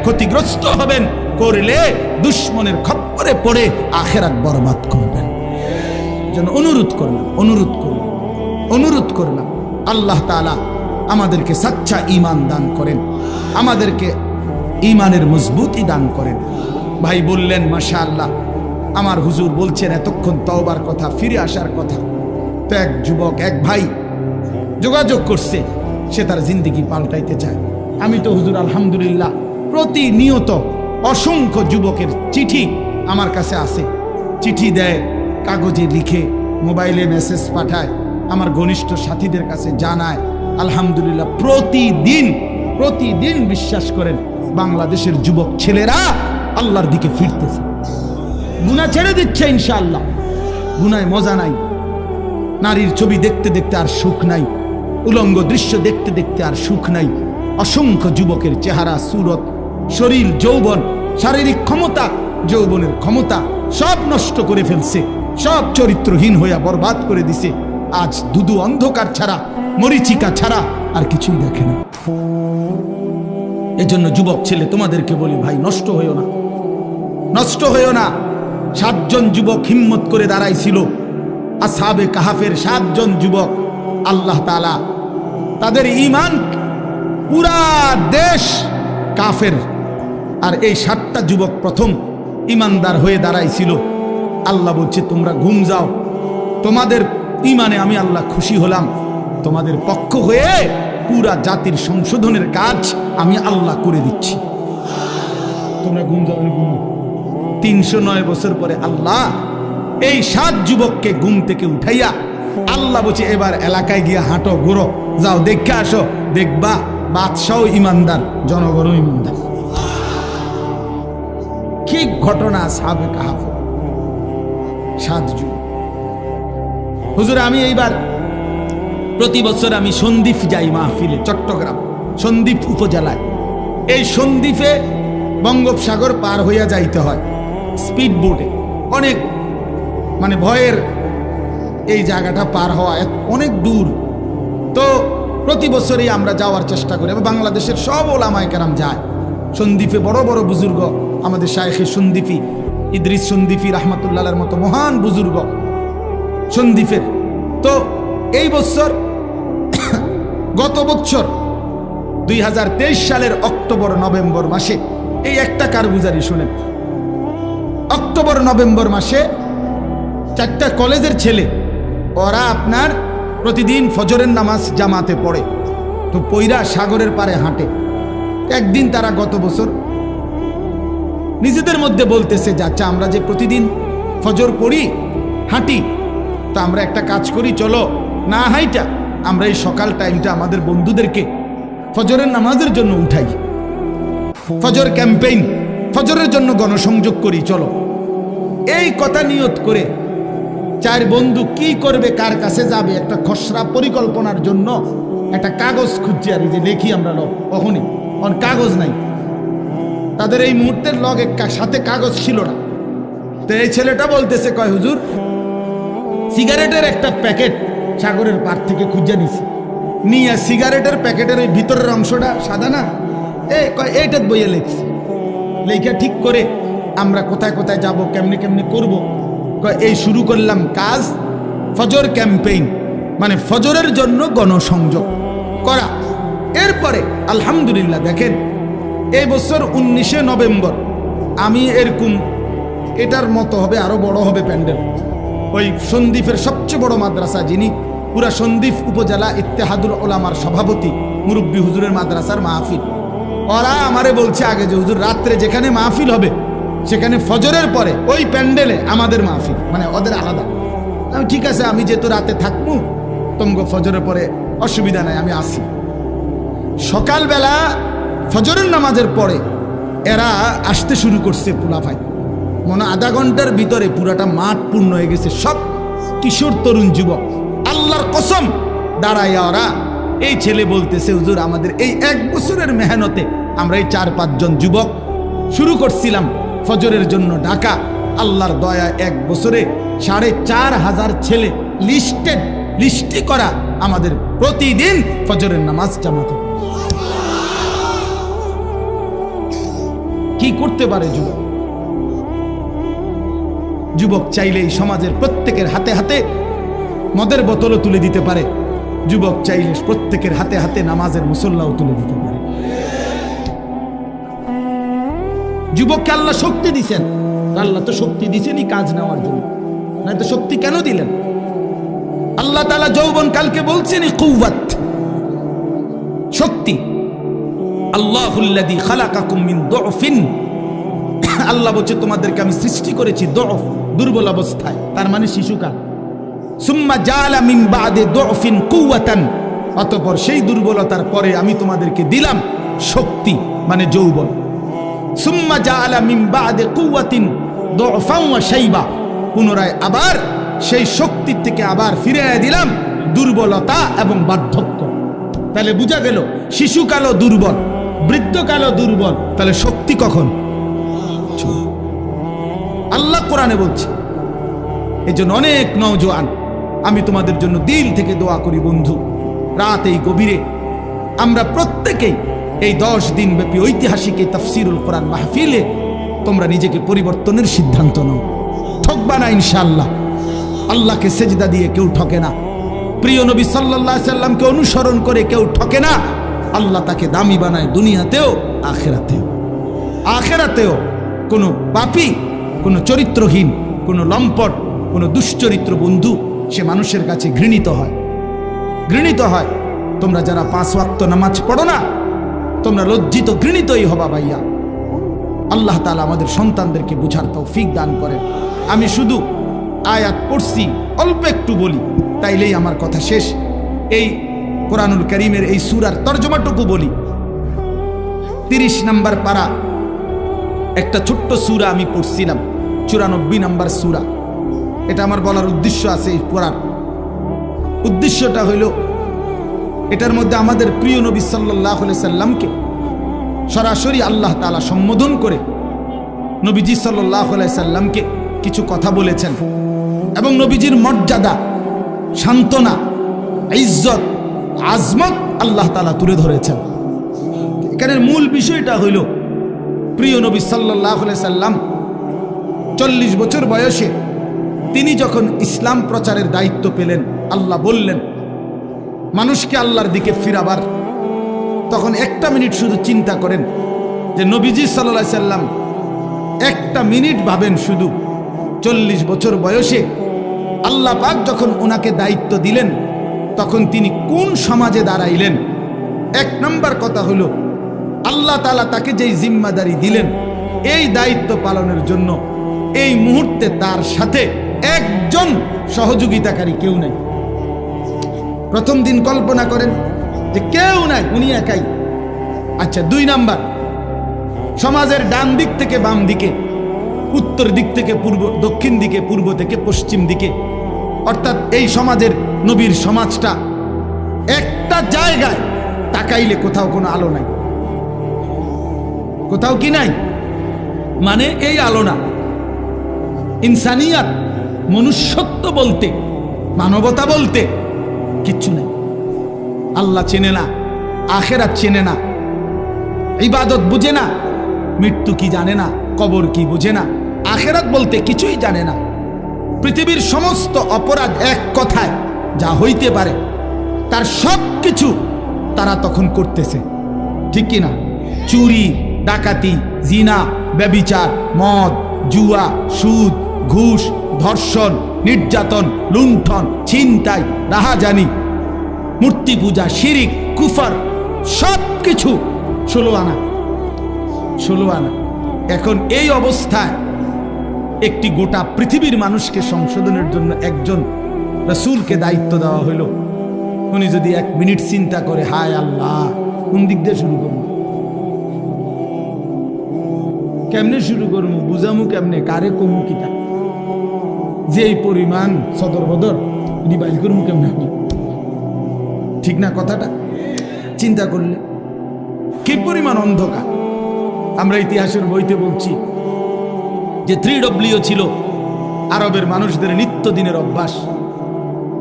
ক্ষতিগ্রস্ত হবেন, করলে দুশ্মনের খপ্পরে পড়ে আখিরাত বরবাদ করবেন। যেন অনুরোধ করলাম, অনুরোধ করলাম আল্লাহ তাআলা আমাদেরকে সচ্চা ঈমান দান করেন, আমাদেরকে ঈমানের মজবুতি দান করেন। ভাই বললেন মাশাআল্লাহ, আমার হুজুর বলছেন এতক্ষণ তওবার কথা, ফিরে আসার কথা। তো এক যুবক, এক ভাই যোগাযোগ করছে, সে তার জিন্দেগি পাল্টাইতে চায়। আমি তো হুজুর আলহামদুলিল্লাহ প্রতিনিয়ত অসংখ্য যুবকের চিঠি আমার কাছে আসে, চিঠি দেয়, কাগজে লিখে, মোবাইলে মেসেজ পাঠায়, আমার ঘনিষ্ঠ সাথীদের কাছে জানায়। আলহামদুলিল্লাহ প্রতিদিন বিশ্বাস করেন বাংলাদেশের যুবক ছেলেরা আল্লাহর দিকে ফিরতেছে, গুনাহ ছেড়ে দিচ্ছে ইনশাআল্লাহ। গুনায় মজা নাই, নারীর ছবি দেখতে দেখতে আর সুখ নাই, উলঙ্গ দৃশ্য দেখতে দেখতে আর সুখ নাই। অসংখ্য যুবকের চেহারা, সুরত, শরীর, যৌবন, শারীরিক ক্ষমতা, যৌবনের ক্ষমতা সব নষ্ট করে ফেলছে, সব চরিত্রহীন হইয়া বরবাদ করে দিছে। আজ দুদু অন্ধকার ছাড়া, মরিচিকা ছাড়া আর কিছুই দেখে না। এজন্য যুবক ছেলে তোমাদেরকে বলি, ভাই নষ্ট হইও না, নষ্ট হইও না। 7 জন যুবক হিম্মত করে দাঁড়াইছিল, আসহাবে কাহাফের 7 জন যুবক। আল্লাহ তাআলা তাদের ঈমান, পুরা দেশ কাফের, আর এই 7টা যুবক প্রথম ঈমানদার হয়ে দাঁড়াইছিল। আল্লাহ বলছে তোমরা ঘুম যাও, তোমাদের ঈমানে আমি আল্লাহ খুশি হলাম, তোমাদের পক্ষ হয়ে পুরা জাতির সংশোধনের কাজ আমি আল্লাহ করে দিচ্ছি, তোমরা ঘুম যাও। 309 বছর পরে আল্লাহ এই 7 যুবককে ঘুম থেকে উঠাইয়া আল্লাহ বলছে এবার এলাকায় গিয়ে হাঁটো, ঘুরো, যাও, দেখে আসো, দেখবা বাদশাও ইমানদার, জনগণও ইমানদার। কি ঘটনা! আসহাবে কাহাফ 7 যুবক। হুজুর আমি এইবার প্রতি বছর আমি সন্দ্বীপ যাই মাহফিলে, চট্টগ্রাম সন্দ্বীপ উপজেলায়। এই সন্দ্বীপে বঙ্গোপসাগর পার হইয়া যাইতে হয় স্পিড বোটে, অনেক মানে ভয়ের এই জায়গাটা পার হওয়া অনেক দূর। তো প্রতি বছরই আমরা যাওয়ার চেষ্টা করি, বাংলাদেশের সব ওলামায়ে কেরাম যায় সন্দ্বীপে। বড় বড় বুজুর্গ, আমাদের শায়েখে সন্দ্বীপি ইদ্রিস সন্দ্বীপি রাহমাতুল্লাহর মতো মহান বুজুর্গ সন্দ্বীপের। তো এই বছর গত বছর 2023 সালের অক্টোবর নভেম্বর মাসে এই একটা কারগুজারি শুনেন। অক্টোবর নভেম্বর মাসে 4টা কলেজের ছেলে, ওরা আপনার প্রতিদিন ফজরের নামাজ জামাতে পড়ে, তো পইরা সাগরের পারে হাঁটে। একদিন তারা গত বছর নিজেদের মধ্যে বলতেছে, যাচ্ছা আমরা যে প্রতিদিন ফজর পড়ি, হাঁটি, তো আমরা একটা কাজ করি, চলো না হাইটা আমরা এই সকাল টাইমটা আমাদের বন্ধুদেরকে ফজরের নামাজের জন্য উঠাই, ফজর ক্যাম্পেইন, ফজরের জন্য গণসংযোগ করি, চলো। এই কথা নিয়ত করে 4 বন্ধু কি করবে, কার কাছে যাবে, একটা খসড়া পরিকল্পনার জন্য একটা কাগজ খুঁজছে, আর যে লেখি আমরা লোক, কখনই কাগজ নাই তাদের, এই মুহূর্তের লগে সাথে কাগজ ছিল না। তো এই ছেলেটা বলতেছে, কয় হুজুর সিগারেটের একটা প্যাকেট সাগরের পার থেকে খুঁজে নিছি, নিয়ে সিগারেটের প্যাকেটের ওই ভিতরের অংশটা সাদা না, এইটা বইয়ে লিখছি, লেখা ঠিক করে আমরা কোথায় কোথায় যাব, কেমনে কেমনে করব, এই শুরু করলাম কাজ, ফজর ক্যাম্পেইন, মানে ফজরের জন্য গণসংযোগ করা। এরপরে আলহামদুলিল্লাহ দেখেন এই বছর 19শে নভেম্বর আমি এরকম, এটার মতো হবে, আরো বড় হবে প্যান্ডেল, ওই সন্দ্বীপের সবচেয়ে বড় মাদ্রাসা, যিনি পুরা সন্দ্বীপ উপজেলা ইত্তেহাদুল ওলামার সভাপতি, মুরব্বী হুজুরের মাদ্রাসার মাহফিল, ওরা আমারে বলছে আগে যে হুজুর রাত্রে যেখানে মাহফিল হবে সেখানে ফজরের পরে ওই প্যান্ডেলে আমাদের মাহফিল, মানে ওদের আলাদা। ঠিক আছে, আমি যেহেতু রাতে থাকবো, তোমাকে ফজরের পরে অসুবিধা নাই, আমি আসি। সকালবেলা ফজরের নামাজের পরে এরা আসতে শুরু করছে পোলাপাই। মনে আধা ঘন্টার ভিতরে পুরাটা মাঠ পূর্ণ হয়ে গেছে, সব কিশোর তরুণ যুবক। আল্লাহর কসম, দাঁড়াইয়া ওরা, এই ছেলে বলতেছে, হুজুর আমাদের এই 1 বছরের মেহনতে আমরা এই 4-5 জন যুবক শুরু করছিলাম ফজরের জন্য ডাকা। আল্লাহর দয়া 1 বছরে 4,500 ছেলে লিস্টি করা আমাদের প্রতিদিন ফজরের নামাজ জামাতে। কি করতে পারে যুবক? যুবক চাইলে এই সমাজের প্রত্যেকের হাতে হাতে মদের বোতলও তুলে দিতে পারে। যুবক চাইলে প্রত্যেকের হাতে হাতে নামাজের মুসল্লাও তুলে দিতে পারে। যুবককে আল্লাহ শক্তি দিছেন, আল্লাহ তো শক্তি দিছেনই কাজ নেওয়ার জন্য, না তো শক্তি কেন দিলেন? আল্লাহ তাআলা যৌবন কালকে বলছেন কুওয়াত, শক্তি। আল্লাহুল্লাযী খালাকাকুম মিন দুফিন, আল্লাহ বলছে তোমাদেরকে আমি সৃষ্টি করেছি দুফ, দুর্বল অবস্থায়, তার মানে শিশুকাল। সুম্মা জাআলা মিন বাদি দুফিন কুওয়াতান, অতঃপর সেই দুর্বলতার পরে আমি তোমাদেরকে দিলাম শক্তি, মানে যৌবন। সুম্মা জাআলা মিন বাদি কুওয়াতিন দুফান ওয়া শাইবা, পুনরায় আবার সেই শক্তির থেকে আবার ফিরিয়ে দিলাম দুর্বলতা এবং বার্ধক্য। তাহলে বোঝা গেল শিশুকালও দুর্বল, বৃদ্ধকালও দুর্বল, তাহলে শক্তি কখন? আল্লাহ কোরআনে বলছে। এই জন্য অনেক নওজোয়ান, আমি তোমাদের জন্য দিল থেকে দোয়া করি বন্ধু, রাত এই গভীরে আমরা প্রত্যেকেই এই 10 দিন ব্যাপী ঐতিহাসিক এই তাফসিরুল কোরআন মাহফিলে তোমরা নিজেকে পরিবর্তনের সিদ্ধান্ত নাও। ঠকবা না ইনশাআল্লাহ। আল্লাহকে সেজদা দিয়ে কেউ ঠকে না, প্রিয় নবী সাল্লাল্লাহু আলাইহি সাল্লামকে অনুসরণ করে কেউ ঠকে না। আল্লাহ তাকে দামি বানায় দুনিয়াতেও আখিরাতেও। আখিরাতেও কোনো পাপী, কোনো চরিত্রহীন, কোনো লম্পট, কোনো দুশ্চরিত্র বন্ধু সে মানুষের কাছে ঘৃণিত হয়, ঘৃণিত হয়। তোমরা যারা 5 ওয়াক্ত নামাজ পড়ো না, তোমরা লজ্জিত ঘৃণিতই হবা ভাইয়া। আল্লাহ তাআলা আমাদের সন্তানদেরকে বুঝার তৌফিক দান করেন। আমি শুধু আয়াত পড়ছি, অল্প একটু বলি, তাইলেই আমার কথা শেষ। এই কোরআনুল কারীমের এই সূরার তরজমাটুকু বলি। 30 নম্বর পারা একটা ছোট্ট সূরা আমি পড়ছিলাম, 94 নম্বর সূরা। এটা আমার বলার উদ্দেশ্য আছে, এই পড়ার উদ্দেশ্যটা হইল এটার মধ্যে আমাদের প্রিয় নবী সাল্লাল্লাহু আলাইহি সাল্লামকে সরাসরি আল্লাহ তাআলা সম্বোধন করে নবীজি সাল্লাল্লাহু আলাইহি সাল্লামকে কিছু কথা বলেছেন এবং নবীজির মর্যাদা, সান্ত্বনা, ইজ্জত, আজমত আল্লাহ তাআলা তুলে ধরেছেন। এখানের মূল বিষয়টা হইল প্রিয় নবী সাল্লাল্লাহু আলাইহি সাল্লাম 40 বছর বয়সে তিনি যখন ইসলাম প্রচারের দায়িত্ব পেলেন, আল্লাহ বললেন মানুষকে আল্লাহর দিকে ফিরাবার, তখন একটা মিনিট শুধু চিন্তা করেন যে নবীজি সাল্লাল্লাহু আলাইহি সাল্লাম একটা মিনিট ভাবেন, শুধু 40 বছর বয়সে আল্লাহ পাক যখন ওনাকে দায়িত্ব দিলেন তখন তিনি কোন সমাজে দাঁড়াইলেন। 1 নম্বর কথা হলো আল্লাহ তাআলা তাকে যেই জিম্মাদারি দিলেন, এই দায়িত্ব পালনের জন্য এই মুহূর্তে তার সাথে একজন সহযোগিতাকারী কেউ নাই। প্রথম দিন কল্পনা করেন যে কেউ নাই, উনি একাই। আচ্ছা, 2 নাম্বার, সমাজের ডান দিক থেকে বাম দিকে, উত্তর দিক থেকে পূর্ব, দক্ষিণ দিকে, পূর্ব থেকে পশ্চিম দিকে, অর্থাৎ এই সমাজের নবীর সমাজটা একটা জায়গায় তাকাইলে কোথাও কোনো আলো নাই, কোথাও কি নাই, মানে এই আলো না। ইনসানিয়াত, মনুষ্যত্ব বলতে, মানবতা বলতে কিচ্ছু নেই। আল্লাহ চেনে না, আখিরাত চেনে না, ইবাদত বুঝে না, মৃত্যু কি জানে না, কবর কি বুঝে না, আখিরাত বলতে কিছুই জানে না। পৃথিবীর সমস্ত অপরাধ এক কথায় যা হইতে পারে তার সব কিছু তারা তখন করতেছে, ঠিক কি না? চুরি, ডাকাতি, জিনা, ব্যভিচার, মদ, জুয়া, সুদ, ঘুষ, ধর্ষণ, নির্যাতন, লুণ্ঠন, ছিনতাই, রাহাজানি, মূর্তি পূজা, শিরিক, কুফর, সব কিছু 16 আনা। এখন এই অবস্থায় একটি গোটা পৃথিবীর মানুষকে সংশোধনের জন্য একজন রাসূলকে দায়িত্ব দেওয়া হইল, উনি যদি 1 মিনিট চিন্তা করে, হায় আল্লাহ কোন দিক দিয়ে শুরু করবো, কেমনে শুরু করবো, বুঝামু কেমনে, কারে কমু কিতা, যে এই পরিমাণ সদর বদর ডিভাইড করবো কেমনে, ঠিক না কথাটা? চিন্তা করলে কি পরিমাণ অন্ধকার। আমরা ইতিহাসের বইতে বলছি যে 3W ছিল আরবের মানুষদের নিত্যদিনের অভ্যাস।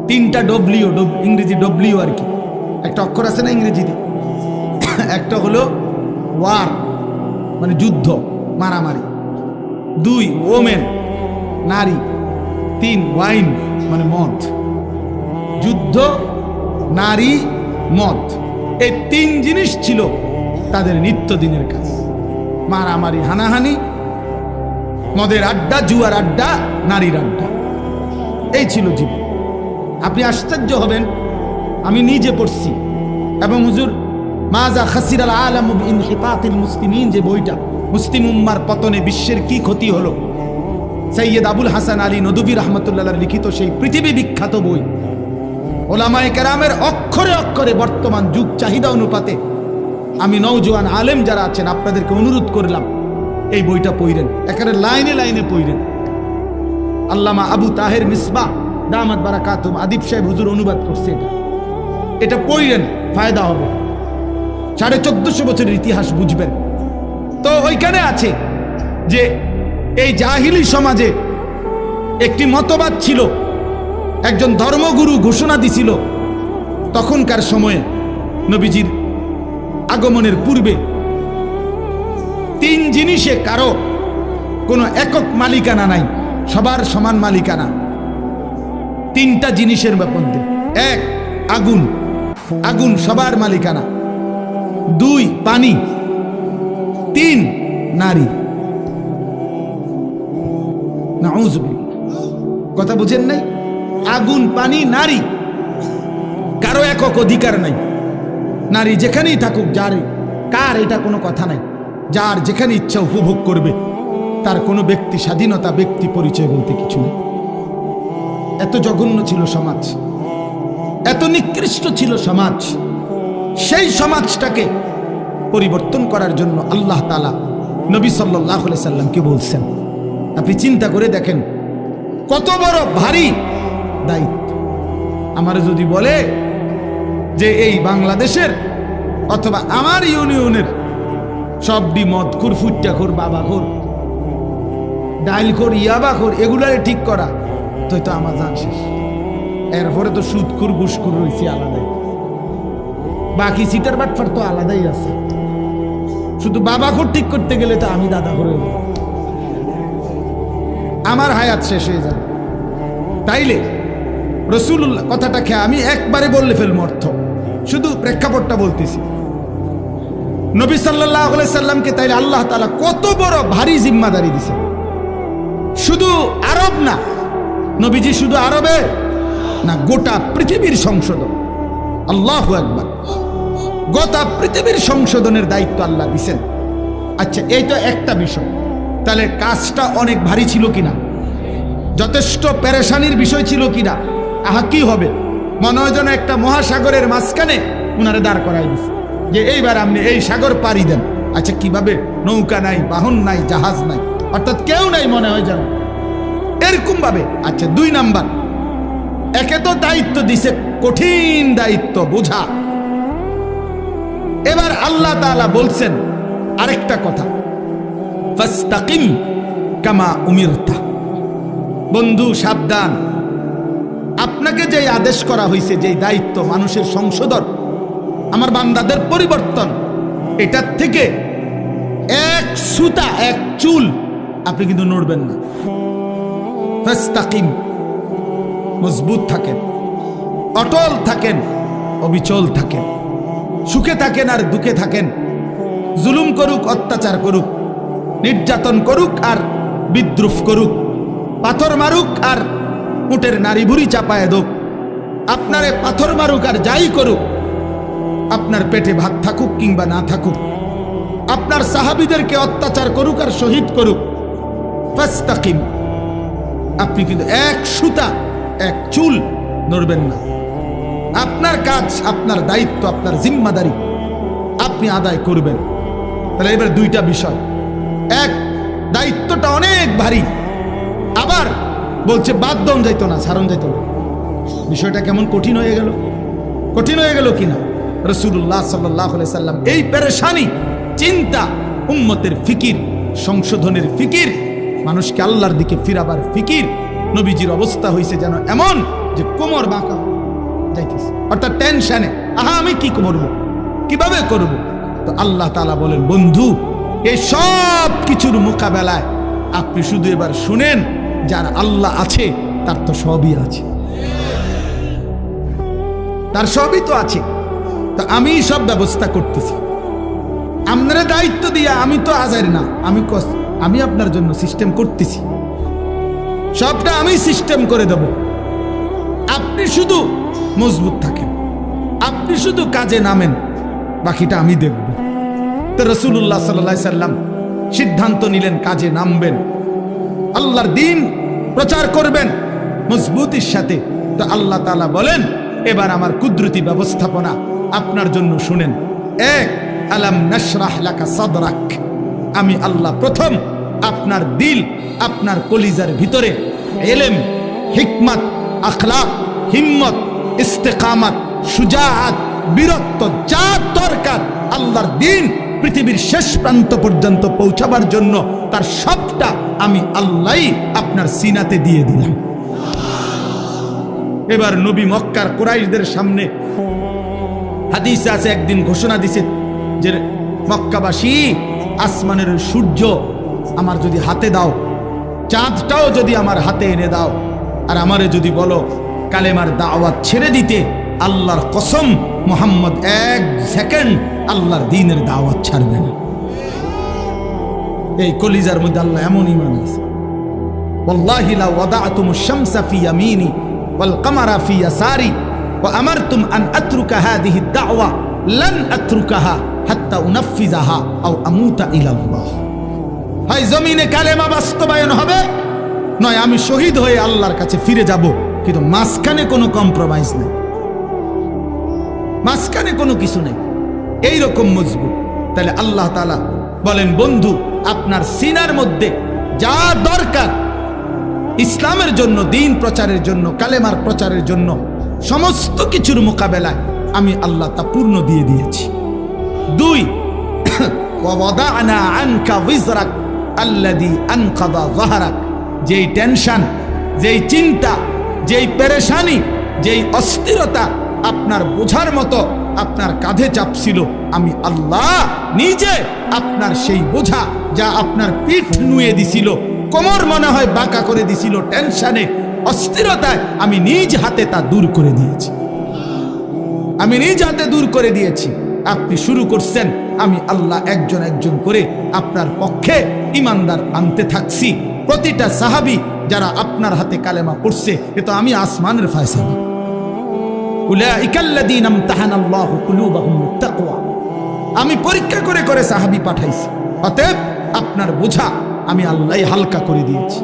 3টা W, ইংরেজি W আর কি, একটা অক্ষর আছে না ইংরেজিতে, একটা হলো ওয়ার মানে যুদ্ধ মারামারি, 2 ওমেন নারী, 3 ওয়াইন মানে মদ। যুদ্ধ, নারী, মদ, এই 3 জিনিস ছিল তাদের নিত্যদিনের কাজ। মারামারি, হানাহানি, মদের আড্ডা, জুয়ার আড্ডা, নারীর আড্ডা, এই ছিল জীবন। আপনি আশ্চর্য হবেন, আমি নিজে পড়ছি, এবং হুজুর মাজা খাসিরাল আলাম বিইনহিতাতিল মুসলিমিন যে বইটা, মুসলিম উম্মার পতনে বিশ্বের কি ক্ষতি হলো, সৈয়দ আবুল হাসান আলী নদভী রাহমাতুল্লাহ লিখিত সেই পৃথিবী বিখ্যাত বই, ওলামায়ে কেরামের অক্ষরে অক্ষরে বর্তমান যুগ চাহিদা অনুপাতে আমি নওজোয়ান আলেম যারা আছেন আপনাদেরকে অনুরোধ করলাম এই বইটা পড়েন, একেবারে লাইনে লাইনে পড়েন। আল্লামা আবু তাহের মিসবাহ দামাত বারাকাতুহুম আদিব সাহেব হুজুর অনুবাদ করছে, এটা পড়েন, ফায়দা হবে। 1450 বছরের ইতিহাস বুঝবেন। তো ওইখানে আছে যে এই জাহিলি সমাজে একটি মতবাদ ছিল, একজন ধর্মগুরু ঘোষণা দিছিল তখনকার সময়ে নবীজির আগমনের পূর্বে 3 জিনিসে কারো কোনো একক মালিকানা নাই, সবার সমান মালিকানা। 3টা জিনিসের মধ্যে, 1 আগুন, আগুন সবার মালিকানা, 2 পানি, 3 নারী। নাউযুবিল্লাহ, কথা বুঝেন নাই? আগুন, পানি, নারী, কারো একক অধিকার নাই। নারী যেখানেই থাকুক, যার কার এটা কোনো কথা নাই, যার যেখানে ইচ্ছা উপভোগ করবে, তার কোনো ব্যক্তি স্বাধীনতা, ব্যক্তি পরিচয় বলতে কিছু নেই। এত জঘন্য ছিল সমাজ, এত নিকৃষ্ট ছিল সমাজ। সেই সমাজটাকে পরিবর্তন করার জন্য আল্লাহ তাআলা নবী সাল্লাল্লাহু আলাইহি সাল্লামকে বলছেন। আপনি চিন্তা করে দেখেন কত বড় ভারী দায়িত্ব। আমার যদি বলে যে এই বাংলাদেশের অথবা আমার ইউনিয়নের সবডি মদখোর, ফুট্টাখোর, বাবাখোর, ডাইলখোর, ইয়াবাখোর, এগুলারে ঠিক করা, তো আমার জান শেষ। এরপরে তো সুদখোর, ঘুষখোর রয়েছে আলাদাই, বাকি সিটার বাটফার তো আলাদাই আছে। শুধু বাবাখোর ঠিক করতে গেলে তো আমি দাদা করে আমার হায়াত শেষ হয়ে যাবে। তাইলে রাসূলুল্লাহ কথাটা খেয়ে আমি একবারে বললে ফেলবো অর্থ, শুধু প্রেক্ষাপটটা বলতেছি। নবী সাল্লাল্লাহু আলাইহি সাল্লামকে তাইলে আল্লাহ তাআলা কত বড় ভারী জিম্মাদারি দিয়েছে। শুধু আরব না, নবীজি শুধু আরবে না, গোটা পৃথিবীর সংশোধন। আল্লাহু আকবার, গোটা পৃথিবীর সংশোধনের দায়িত্ব আল্লাহ দিয়েছেন। আচ্ছা, এই তো একটা বিষয়, তাহলে কাজটা অনেক ভারী ছিল কিনা, যথেষ্ট পেরেশানির বিষয় ছিল কিনা? আহা, কি হবে, মনে হয় যেন একটা মহাসাগরের মাঝখানে উনারে দাঁড় করাই দিচ্ছে যে এইবার আপনি এই সাগর পাড়ি দেন। আচ্ছা, কিভাবে? নৌকা নাই, বাহন নাই, জাহাজ নাই, অর্থাৎ কেউ নাই, মনে হয় যেন এরকম ভাবে। আচ্ছা, 2 নাম্বার, একে তো দায়িত্ব দিছে, কঠিন দায়িত্ব বোঝা। এবার আল্লাহ তাআলা বলছেন আরেকটা কথা, ফাস্তাকিম কামা উমিরতা। বন্ধু সাবধান, আপনাকে যে আদেশ করা হয়েছে, যে দায়িত্ব মানুষের সংশোধন, আমার বান্দাদের পরিবর্তন, এটার থেকে 1 সুতা, 1 চুল আপনি কিন্তু নড়বেন না। ফাস্তাকিম, মজবুত থাকেন, অটল থাকেন, অবিচল থাকেন, সুখে থাকেন আর দুঃখে থাকেন, জুলুম করুক, অত্যাচার করুক, নির্যাতন করুক আর বিদ্রুপ করুক, পাথর মারুক আর উটের নারী ভুড়ি চাপায় দোক, আপনারে পাথর মারুক আর যাই করুক, আপনার পেটে ভাত থাকুক কিংবা না থাকুক, আপনার সাহাবীদেরকে অত্যাচার করুক আর শহীদ করুক, ফাস্তাকিম, আপনি কিন্তু 1 সুতা, 1 চুল নড়বেন না। আপনার কাজ, আপনার দায়িত্ব, আপনার জিম্মাদারি আপনি আদায় করবেন। তাহলে এবার দুইটা বিষয়, এক, দায়িত্বটা অনেক ভারী, আবার বলছে বাদ দন যাইতো না, ছাড়ন যাইতো না। বিষয়টা কেমন কঠিন হয়ে গেল, কঠিন হয়ে গেল কিনা? রাসূলুল্লাহ সাল্লাল্লাহু আলাইহি সাল্লাম এই পেরেশানি, চিন্তা, উম্মতের ফিকির, সংশোধনের ফিকির, মানুষকে আল্লাহর দিকে ফিরাবার ফিকির, নবীজির অবস্থা হয়েছে যেন এমন যে কোমর বাঁকা যাইতেছে, অর্থাৎ টেনশনে, আহা আমি কি করব, কিভাবে করব? তো আল্লাহ তাআলা বলেন, বন্ধু এই সব কিছুর মোকাবেলায় আপনি শুধু এবার শুনেন, যার আল্লাহ আছে তার তো সবই আছে, তার সবই তো আছে। তো আমি সব ব্যবস্থা করতেছি, আপনারা দায়িত্ব দিয়া, আমি তো আজার না, আমি আপনার জন্য সিস্টেম করতেছি, সবটা আমি সিস্টেম করে দেব। আপনি শুধু মজবুত থাকেন, আপনি শুধু কাজে নামেন, বাকিটা আমি দেখব। তো রাসূলুল্লাহ সাল্লাল্লাহু আলাইহি সাল্লাম সিদ্ধান্ত নিলেন কাজে নামবেন, আল্লাহর দ্বীন প্রচার করবেন মজবুতির সাথে। তো আল্লাহ তাআলা বলেন, এবার আমার কুদরতি ব্যবস্থাপনা আপনার জন্য শুনেন। এক, আলাম নাশরাহ লাকা সাদরাক, আমি আল্লাহ প্রথম আপনার দিল, আপনার কলিজার ভিতরে ইলম, হিকমত, আখলাক, হিম্মত, ইস্তেকামত, শুজাআত, বীরত্ব, যা দরকার আল্লাহর দ্বীন পৃথিবীর শেষ প্রান্ত পর্যন্ত পৌঁছাবার জন্য, তার সবটা আমি আল্লাহই আপনার সিনাতে দিয়ে দিলাম। এবার নবী মক্কার কুরাইশদের সামনে, হাদিসে আছে, একদিন ঘোষণা দিছে যে মক্কাবাসী, আসমানের সূর্য আমার যদি হাতে দাও, চাঁদটাও যদি আমার হাতে এনে দাও, আর আমারে যদি বলো কালেমার দাওয়াত ছেড়ে দিতে, আল্লাহর কসম মুহাম্মদ এক সেকেন্ড আল্লাহর দ্বীনের দাওয়াত ছাড়বে না। এই কলিজার মধ্যে আল্লাহ এমন ঈমান আছে, ওয়াল্লাহি লা ওয়াদাতুমুশ শামসা ফি ইয়ামিনি ওয়াল কামারা ফি ইয়াসারি ওয়া আমারতুম আন আতরুকা হাযিহি দাওয়া লান আতরুকাহা হাত্তা উনাফিজাহা আও আমুতা ইলাল্লাহ। হয় জমিনে কালেমা বাস্তবায়ন হবে, নয় আমি শহীদ হয়ে আল্লাহর কাছে ফিরে যাব, কিন্তু মাঝখানে কোনো কম্প্রোমাইজ নেই, মাঝখানে কোনো কিছু নেই, এইরকম মজবুত। তাহলে আল্লাহ তাআলা বলেন, বন্ধু আপনার সিনার মধ্যে যা দরকার ইসলামের জন্য, দ্বীন প্রচারের জন্য, কালেমার প্রচারের জন্য, সমস্ত কিছুর মোকাবেলায় আমি আল্লাহ তা পূর্ণ দিয়ে দিয়েছি। দুই, ওয়াদানা আনকা বিজরাক আল্লাযী আনকাযা যাহরাক, যেই টেনশন, যেই চিন্তা, যেই পেরেশানি, যেই অস্থিরতা আপনার বোঝার মতো আপনার কাঁধে চাপছিল, আমি আল্লাহ নিজে আপনার সেই বোঝা, যা আপনার পিঠ নুয়ে দিছিল, কোমর মনে হয় বাঁকা করে দিছিল টেনশনে, অস্থিরতায়, আমি নিজ হাতে তা দূর করে দিয়েছি, আমি নিজ হাতে দূর করে দিয়েছি। আপনি শুরু করছেন, আমি আল্লাহ একজন একজন করে আপনার পক্ষে ইমানদার আনতে থাকছি। প্রতিটা সাহাবী যারা আপনার হাতে কালেমা পড়ছে, এ তো আমি আসমানের ফয়সালা। উলাইকাল্লাযীনা ইমতাহানাল্লাহু কুলুবাহুম লিত-তাকওয়া, আমি পরীক্ষা করে করে সাহাবী পাঠাইছি, অতএব আপনার বোঝা আমি আল্লাহই হালকা করে দিয়েছি।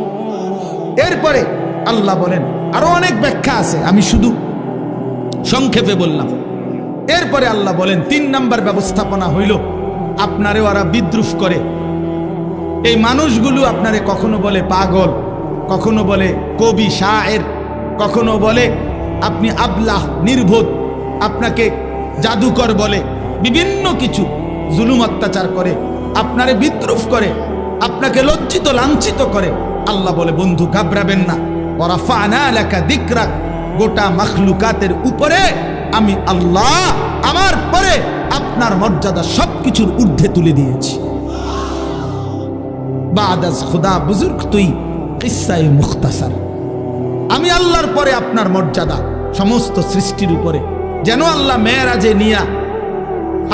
এরপরে আল্লাহ বলেন, আরো অনেক ব্যাখ্যা আছে, আমি শুধু সংক্ষেপে বললাম। এরপরে আল্লাহ বলেন, 3 নাম্বার ব্যবস্থাপনা হইল, আপনারে ওরা বিদ্রুপ করে। এই মানুষগুলো আপনারে কখনো বলে পাগল, কখনো বলে কবি শায়ের, কখনো বলে আপনি আবলাহ, নির্বোধ, আপনাকে জাদুকর বলে, বিভিন্ন কিছু জুলুম অত্যাচার করে, আপনারে বিদ্রুপ করে, আপনাকে লজ্জিত লাঞ্ছিত করে। আল্লাহ বলে, বন্ধু ঘাবড়াবেন না, ওয়ারাফা'না লাকা যিকরাক, গোটা মাখলুকাতের উপরে আমি আল্লাহ আমার পরে আপনার মর্যাদা সবকিছুর ঊর্ধ্বে তুলে দিয়েছি। বাদাস খুদা বুজুর্গ তুই কিসসায়ে মুখতাসার, আমি আল্লাহর পরে আপনার মর্যাদা সমস্ত সৃষ্টির উপরে। যেন আল্লাহ মেরাজে নিয়া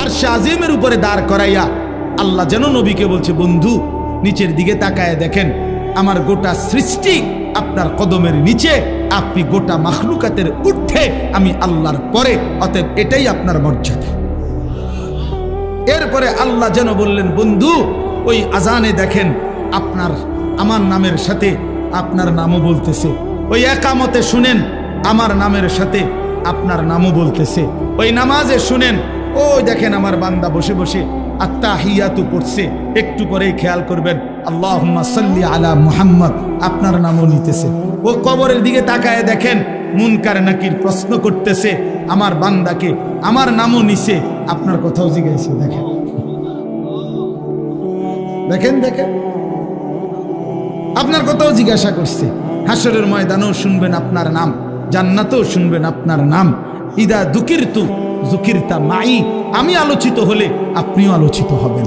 আরশে আজিমের উপরে দাঁড় করাইয়া আল্লাহ যেন নবীকে বলছে, বন্ধু নিচের দিকে তাকায় দেখেন, আমার গোটা সৃষ্টি আপনার কদমের নিচে, আপনি গোটা মাখলুকাতের ঊর্ধ্বে, আমি আল্লাহর পরে, অতএব এটাই আপনার মর্যাদা। এরপরে আল্লাহ যেন বললেন, বন্ধু ওই আজানে দেখেন আমার নামের সাথে আপনার নামও বলতেছে, ওই একামতে শুনেন আমার নামের সাথে আপনার নামও বলতেছে। ওই নামাজে শুনেন, ওই দেখেন আমার বান্দা বসে বসে আত্তাহিয়াতু পড়ছে, একটু পরেই খেয়াল করবেন আল্লাহুম্মা সাল্লি আলা মুহাম্মদ, আপনার নামও নিতেছে। ও কবরের দিকে তাকায় দেখেন মুনকার নাকির প্রশ্ন করতেছে আমার বান্দাকে, আমার নামও নিছে, আপনার কথাও জিজ্ঞাসা। দেখেন দেখেন দেখেন আপনার কথাও জিজ্ঞাসা করছে। হাসরের ময়দানেও শুনবেন আপনার নাম, জান্নাতেও শুনবেন আপনার নাম। ইদা দুকিরতু যুকিরতা মাই, আমি আলোচিত হলে আপনিও আলোচিত হবেন।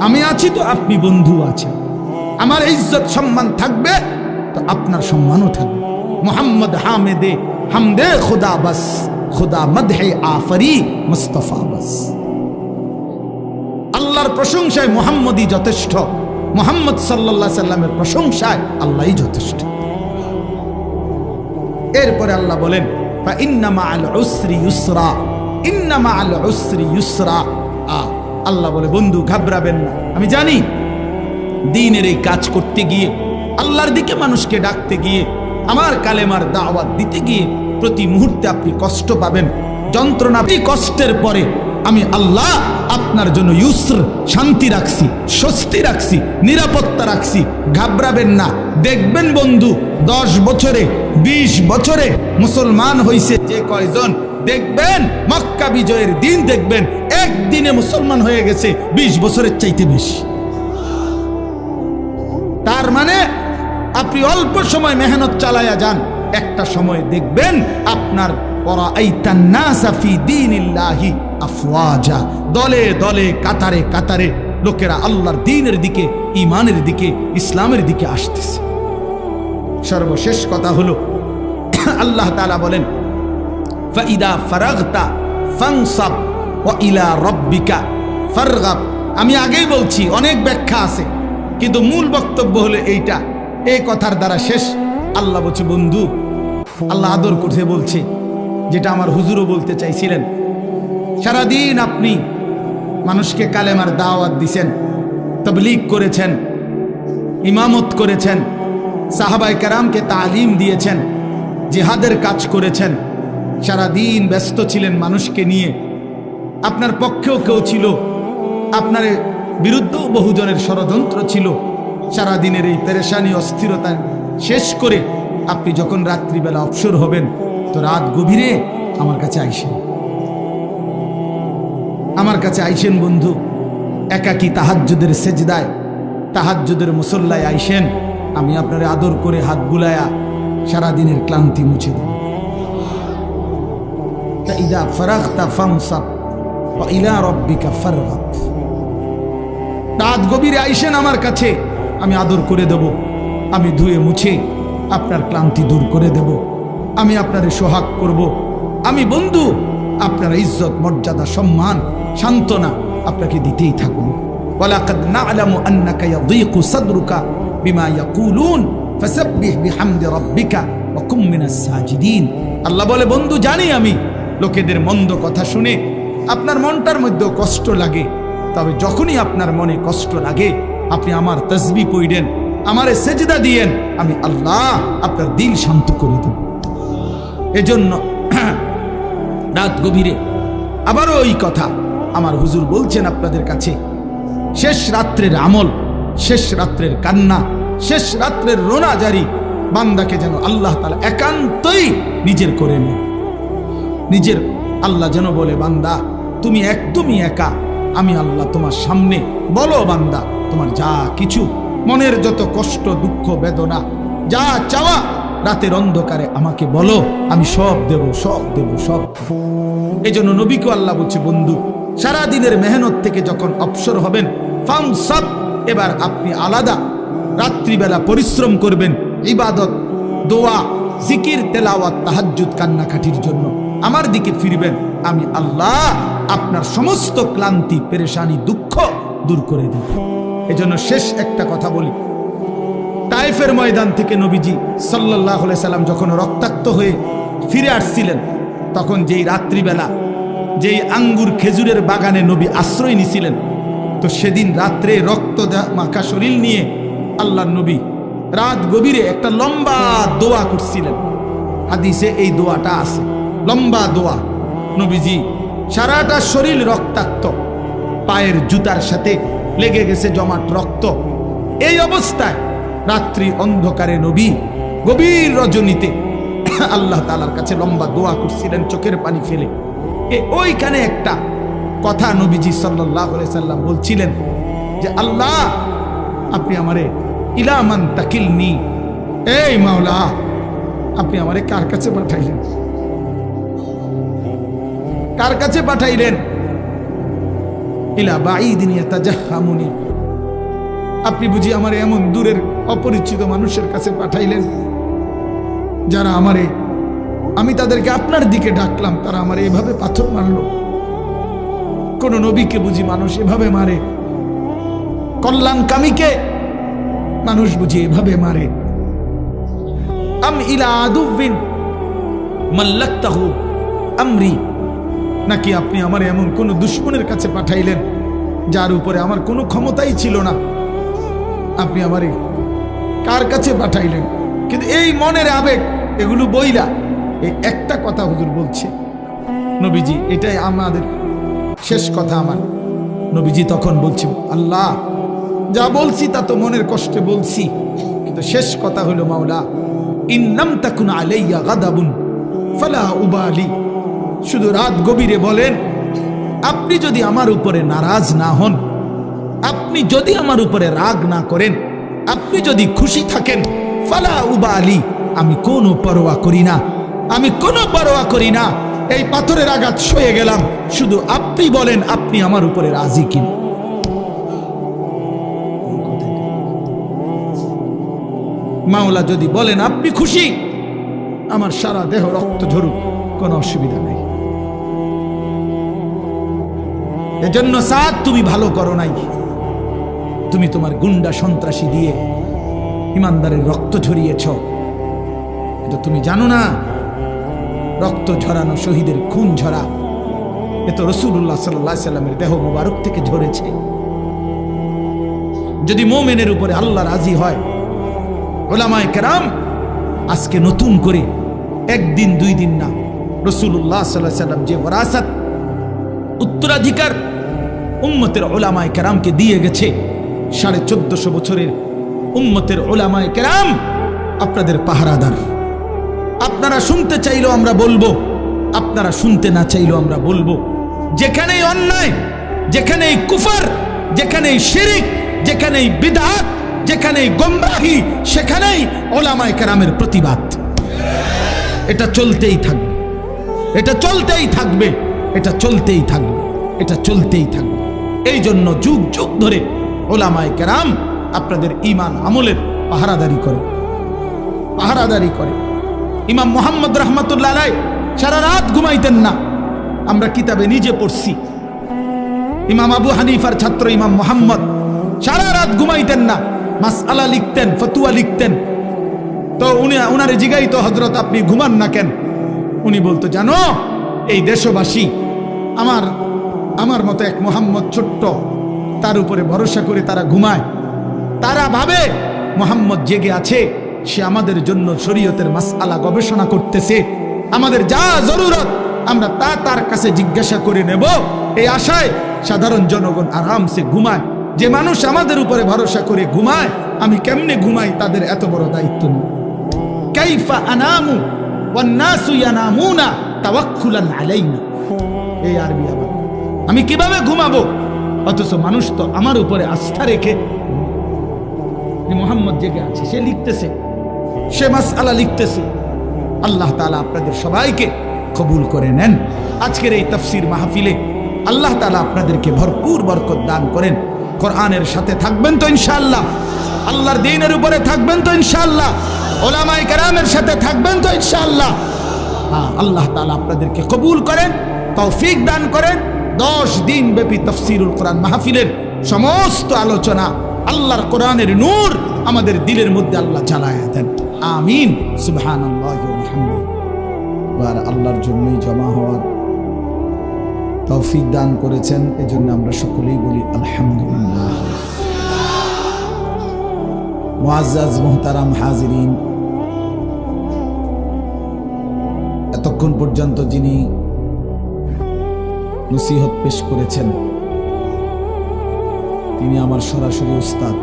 আমি আছি তো আপনি বন্ধু আছেন। আমার ইজ্জত সম্মান থাকবে তো আপনার সম্মানও থাকবে। মোহাম্মদ হামেদে হামদে খুদা বাস, খুদা মদহে আফরি মুস্তাফা বাস। আল্লাহর প্রশংসায় মোহাম্মদই যথেষ্ট, মোহাম্মদ সাল্লাল্লাহু আলাইহি সাল্লামের প্রশংসায় আল্লাহই যথেষ্ট। এরপরে আল্লাহ বলেন ফা ইন্না মাআল উসরি ইউসরা, ইন্না মাআল উসরি ইউসরা। আল্লাহ বলে বন্ধু ঘাবড়াবেন না। আমি জানি দ্বীনের এই কাজ করতে গিয়ে, আল্লাহর দিকে মানুষকে ডাকতে গিয়ে, আমার কালেমার দাওয়াত দিতে গিয়ে প্রতি মুহূর্তে আপনি কষ্ট পাবেন, যন্ত্রণা। এই কষ্টের পরে আমি আল্লাহ আপনার জন্য ইউসর, শান্তি রাখছি, স্বস্তি রাখছি, নিরাপত্তা রাখছি। ঘাবড়াবেন না। দেখবেন বন্ধু 10 বছরে 20 বছরে মুসলমান হইছে যে কয়জন, দেখবেন মক্কা বিজয়ের দিন দেখবেন একদিনে মুসলমান হয়ে গেছে 20 বছরের চাইতে বেশি। তার মানে আপনি অল্প সময় মেহনত চালায়া যান, একটা সময় দেখবেন আপনার ওয়ারাআইতান নাসা ফি দীনিল্লাহি আফওয়াজা, দলে দলে কাতারে কাতারে লোকেরা আল্লাহর দ্বীনের দিকে, ঈমানের দিকে, ইসলামের দিকে আসতেছে। সর্বশেষ কথা হলো আল্লাহ তাআলা বলেন ফাইদা ফারাগতা ফানসাব ওয়া ইলা রাব্বিকা ফারগাব। আমি আগেই বলছি অনেক ব্যাখ্যা আছে, কিন্তু মূল বক্তব্য হলো এইটা। এই কথার দ্বারা শেষ। আল্লাহ বলছে বন্ধু, আল্লাহ আদর করতে বলছে, যেটা আমার হুজুরও বলতে চাইছিলেন। সারাদিন আপনি মানুষকে কালেমার দাওয়াত দিছেন, তাবলীগ করেছেন, ইমামত করেছেন, সাহাবায়ে কেরামকে তালিম দিয়েছেন, জিহাদের কাজ করেছেন, সারাদিন ব্যস্ত ছিলেন মানুষকে নিয়ে। আপনার পক্ষেও কেউ ছিল, আপনার বিরুদ্ধেও বহুজনের ষড়যন্ত্র ছিল। সারাদিনের এই পেরেশানি অস্থিরতা শেষ করে আপনি যখন রাত্রিবেলা অবসর হবেন, তো রাত গভীরে আমার কাছে আইসেন, আমার কাছে আইসেন বন্ধু। একাকী তাহাজ্জুদের সেজদায়, তাহাজ্জুদের মুসল্লায় আইসেন। আমি আপনার আদর করে হাত বুলায়া সারাদিনের ক্লান্তি মুছে দেব। ইদা ফারাগতা ফানসাব ওয়া ইলা রাব্বিকা ফারগাব। রাত গভীরে আইসেন আমার কাছে, আমি আদর করে দেব, আমি ধুয়ে মুছে আপনার ক্লান্তি দূর করে দেব, আমি আপনারে সোহাগ করব। আমি বন্ধু আপনার ইজ্জত, মর্যাদা, সম্মান, সান্ত্বনা আপনাকে দিতেই থাকব। ওয়ালাকাদ না'লামু আন্নাকা ইয়াযীকু সাদরুকা বিমা ইয়াকুলুন ফাসাব্বিহ বিহামদি রাব্বিকা ওয়া কুম মিনাস সাজিদিন। আল্লাহ বলে বন্ধু জানি আমি লোকেদের মন্দ কথা শুনে আপনার মনটার মধ্যে কষ্ট লাগে, তবে যখনই আপনার মনে কষ্ট লাগে আপনি আমার তাসবিহ পড়েন, আমারে সেজদা দিয়েন, আমি আল্লাহ আপনার দিল শান্ত করে দেব। এজন্য রাত গভীরে আবারও ওই কথা আমার হুজুর বলছেন আপনাদের কাছে, শেষ রাত্রের আমল, শেষ রাত্রের কান্না, শেষ রাত্রের রোনা জারি বান্দাকে যেন আল্লাহ তাআলা একান্তই নিজের করে নেয়। নিজের আল্লাহ যেন বলে বান্দা তুমি একদমই একা, আমি আল্লাহ তোমার সামনে। বলো বান্দা তোমার যা কিছু মনের যত কষ্ট, দুঃখ, বেদনা, যা চাওয়া রাতের অন্ধকারে আমাকে বলো, আমি সব দেব, সব দেব, সব। এই জন্য নবীকে আল্লাহ বলছে বন্ধু সারাদিনের মেহনত থেকে যখন অবসর হবেন ফানসাব, এবার আপনি আলাদা রাত্রিবেলা পরিশ্রম করবেন, ইবাদত, দোয়া, জিকির, তেলাওয়াত, তাহাজ্জুদ, কান্নাকাটির জন্য আমার দিকে ফিরবেন। আমি আল্লাহ আপনার সমস্ত ক্লান্তি, পেরেশানি, দুঃখ দূর করে দেব। এজন্য শেষ একটা কথা বলি, তায়েফের ময়দান থেকে নবীজি সাল্লাল্লাহু আলাইহি সাল্লাম যখন রক্তাক্ত হয়ে ফিরে আসছিলেন, তখন যেই রাত্রিবেলা যেই আঙ্গুর খেজুরের বাগানে নবী আশ্রয় নিছিলেন, তো সেদিন রাত্রে রক্ত মাখা শরীর নিয়ে আল্লাহর নবী রাত গভীরে একটা লম্বা দোয়া করছিলেন। হাদিসে এই দোয়াটা আছে, লম্বা দোয়া। নবীজি সারাটা শরীর রক্তাক্ত, পায়ের জুতার সাথে লেগে গেছে জমাট রক্ত। এই অবস্থায় রাত্রি অন্ধকারে নবী গভীর রজনীতে আল্লাহ তাআলার কাছে লম্বা দোয়া করছিলেন চোখের পানি ফেলে। ওইখানে একটা কথা নবীজি সাল্লাল্লাহু আলাইহি সাল্লাম বলছিলেন যে আল্লাহ, আপনি আমারে ইলা মান তাকিলনি, এই মাওলা আপনি আমারে কার কাছে পাঠাইলেন? কার কাছে পাঠাইলেন? ইলা বাঈদিন ইয়াতাজাহামুনি, আপনি বুঝি আমারে এমন দূরের অপরিচিত মানুষের কাছে পাঠাইলেন যারা আমারে, আমি তাদেরকে আপনার দিকে ডাকলাম, তারা আমারে এভাবে পাথর মারলো। কোন নবীকে বুঝি মানুষ এভাবে মারে? কল্যাণকামীকে মানুষ বুঝি এভাবে মারে? আম ইলা আদুবিন মাল্লাকতাহু আমরি, নাকি আপনি আমার এমন কোন দুশমনের কাছে পাঠাইলেন যার উপরে আমার কোনো ক্ষমতাই ছিল না? আপনি আমারে কার কাছে পাঠাইলেন? কিন্তু এই মনের আবেগ এগুলো বইলা এই একটা কথা হুজুর বলছে নবীজি, এটাই আমাদের শেষ কথা। আমার নবীজি তখন বলছে, আল্লাহ যা বলছি তা তো মনের কষ্টে বলছি, কিন্তু শেষ কথা হলো মাওলা ইন লাম তাকুন আলাইয়া গাদাবুন ফালা উবালি, শুধু রাত গভীরে বলেন আপনি যদি আমার উপরে নারাজ না হন, আপনি যদি আমার উপরে রাগ না করেন, আপনি যদি খুশি থাকেন, ফালা উবালি, আমি কোনো পরোয়া করি না, আমি কোনো পরোয়া করি না। এই পাথরের আঘাত সয়ে গেলাম, শুধু আপনি বলেন আপনি আমার উপরে রাজি কিনা। মাওলা যদি বলেন আপনি খুশি, আমার সারা দেহ রক্ত ঝরুক, কোনো অসুবিধা নেই। এজন্য সাদ তুমি ভালো করো নাই, তুমি তোমার গুন্ডা সন্ত্রাসী দিয়ে ইমানদারের রক্ত ঝরিয়েছ। কিন্তু তুমি জানো না রক্ত ঝরানো, শহীদের খুন ঝরা, এ তো রাসূলুল্লাহ সাল্লাল্লাহু আলাইহি সাল্লামের দেহ মোবারক থেকে ঝরেছে। যদি মুমিনের উপরে আল্লাহ রাজি হয়, উলামায়ে কেরাম আজকে নতুন করে একদিন দুই দিন না, রাসূলুল্লাহ সাল্লাল্লাহু আলাইহি সাল্লাম যে ওয়ারাসাত উত্তরাধিকার উম্মতের উলামায়ে কেরামকে দিয়ে গেছে, 1450 বছরের উম্মতের উলামায়ে কেরাম আপনাদের পাহারাদার। আপনারা শুনতে চাইলেও আমরা বলবো, আপনারা শুনতে না চাইলেও আমরা বলবো। যেখানেই অন্যায়, যেখানেই কুফর, যেখানেই শিরক, যেখানেই বিদআত, যেখানেই গোমরাহি, সেখানেই উলামায়ে কেরামের প্রতিবাদ। এটা চলতেই থাকবে, এটা চলতেই থাকবে, এটা চলতেই থাকবে, এটা চলতেই থাকবে। এই জন্য যুগ যুগ ধরে উলামায়ে কেরাম আপনাদের ঈমান আমলের পাহারাদারি করে, পাহারাদারি করে। ইমাম মুহাম্মদ রাহমাতুল্লাহ আলাইহি সারা রাত ঘুমাইতেন না, আমরা কিতাবে নিজে পড়ছি। ইমাম আবু হানিফার ছাত্র ইমাম মুহাম্মদ সারা রাত ঘুমাইতেন না, মাসআলা লিখতেন, ফতোয়া লিখতেন। তো উনারে জিগাইতো, হযরত আপনি ঘুমান না কেন? উনি বলতো, জানো এই দেশবাসী আমার মতো এক মুহাম্মদ ছোট্ট, তার উপরে ভরসা করে তারা ঘুমায়। তারা ভাবে মুহাম্মদ জেগে আছে, সে আমাদের জন্য শরীয়তের মাসআলা গবেষণা করতেছে, আমাদের যা জরুরত আমরা তা তার কাছে জিজ্ঞাসা করে নেব। এই আশায় সাধারণ জনগণ আরামসে ঘুমায়। যে মানুষ আমাদের উপরে ভরসা করে ঘুমায়, আমি কেমনে ঘুমাই তাদের এত বড় দায়িত্ব নেই। কাইফা আনামু ওয়ান নাসু ইয়ানামুনা তাওয়াক্কুলান আলাইনা, এই আরবি আবার, আমি কিভাবে ঘুমাবো অথচ মানুষ তো আমার উপরে আস্থা রেখে। মুহাম্মদ জেগে আছে, সে লিখতেছে, সে মাসআলা লিখতেছে। আল্লাহ তাআলা আপনাদের সবাইকে কবুল করে নেন। আজকের এই তাফসীর মাহফিলে আল্লাহ তাআলা আপনাদেরকে ভরপুর বরকত দান করেন। কোরআনের সাথে থাকবেন তো ইনশাআল্লাহ, আল্লাহর দ্বীনের উপরে থাকবেন তো ইনশাআল্লাহ, উলামায়ে কেরামের সাথে থাকবেন তো ইনশাআল্লাহ। আল্লাহ তাআলা আপনাদেরকে কবুল করেন, তৌফিক দান করেন। 10 দিন ব্যাপী তাফসীরুল কোরআন মাহফিলের সমস্ত আলোচনা আল্লাহর কোরআনের নূর আমাদের দিলের মধ্যে আল্লাহ জ্বালায়া দেন। আমিন। সুবহানাল্লাহি ওয়া বিহামদিহি। আল্লাহর জন্যই জমা হওয়ার তৌফিক দান করেছেন, এজন্য আমরা সকলেই বলি আলহামদুলিল্লাহ। মুআজ্জাজ মুহতারাম হাজিরিন, এতক্ষণ পর্যন্ত যিনি নসিহত পেশ করেছেন তিনি আমার সরাসরি উস্তাদ।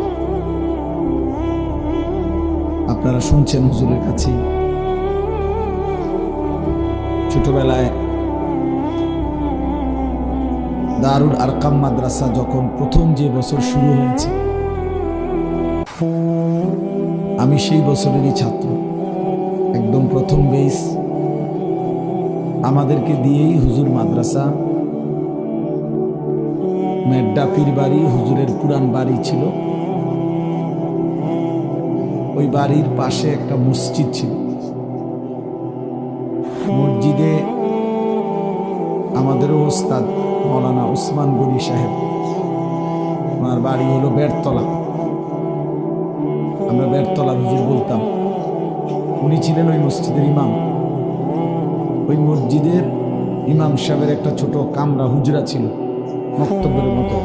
আপনারা শুনছেন হুজুরের কাছে। ছোটবেলায় দারুল আরকাম মাদ্রাসা যখন প্রথম যে বছর শুরু হয়েছে, আমি সেই বছরেরই ছাত্র। একদম প্রথম বেস আমাদেরকে দিয়েই হুজুর মাদ্রাসা, মেড্ডা পীর বাড়ি হুজুরের পুরান বাড়ি ছিল, ওই বাড়ির পাশে একটা মসজিদ ছিল। মসজিদে আমাদেরও ওস্তাদ মৌলানা উসমান গনি সাহেব, ওনার বাড়ি হলো বেড়তলা, আমরা বেড়তলার হুজুর বলতাম। উনি ছিলেন ওই মসজিদের ইমাম। ওই মসজিদের ইমাম সাহেবের একটা ছোট কামরা হুজরা ছিল, মক্তবের মতো।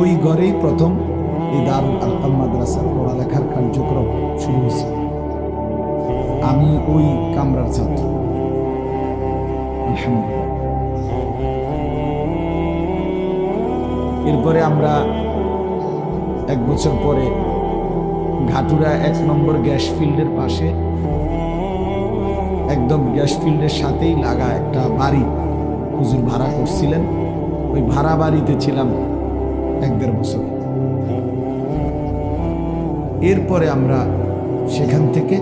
ওই ঘরেই প্রথম এই দারুল আরকাম মাদ্রাসার পড়ালেখার কার্যক্রম শুরু হয়েছে। আমি ওই কামরার ছাত্র। আলহামদুলিল্লাহ। এরপরে আমরা এক বছর পরে ঘাটুরা 1 নম্বর গ্যাস ফিল্ডের পাশে, একদম গ্যাস ফিল্ডের সাথেই লাগা একটা বাড়ি হুজুর ভাড়া করছিলেন। ওই ভাড়া বাড়িতে ছিলাম 1-1.5 বছর। এরপরে আমরা সেখান থেকে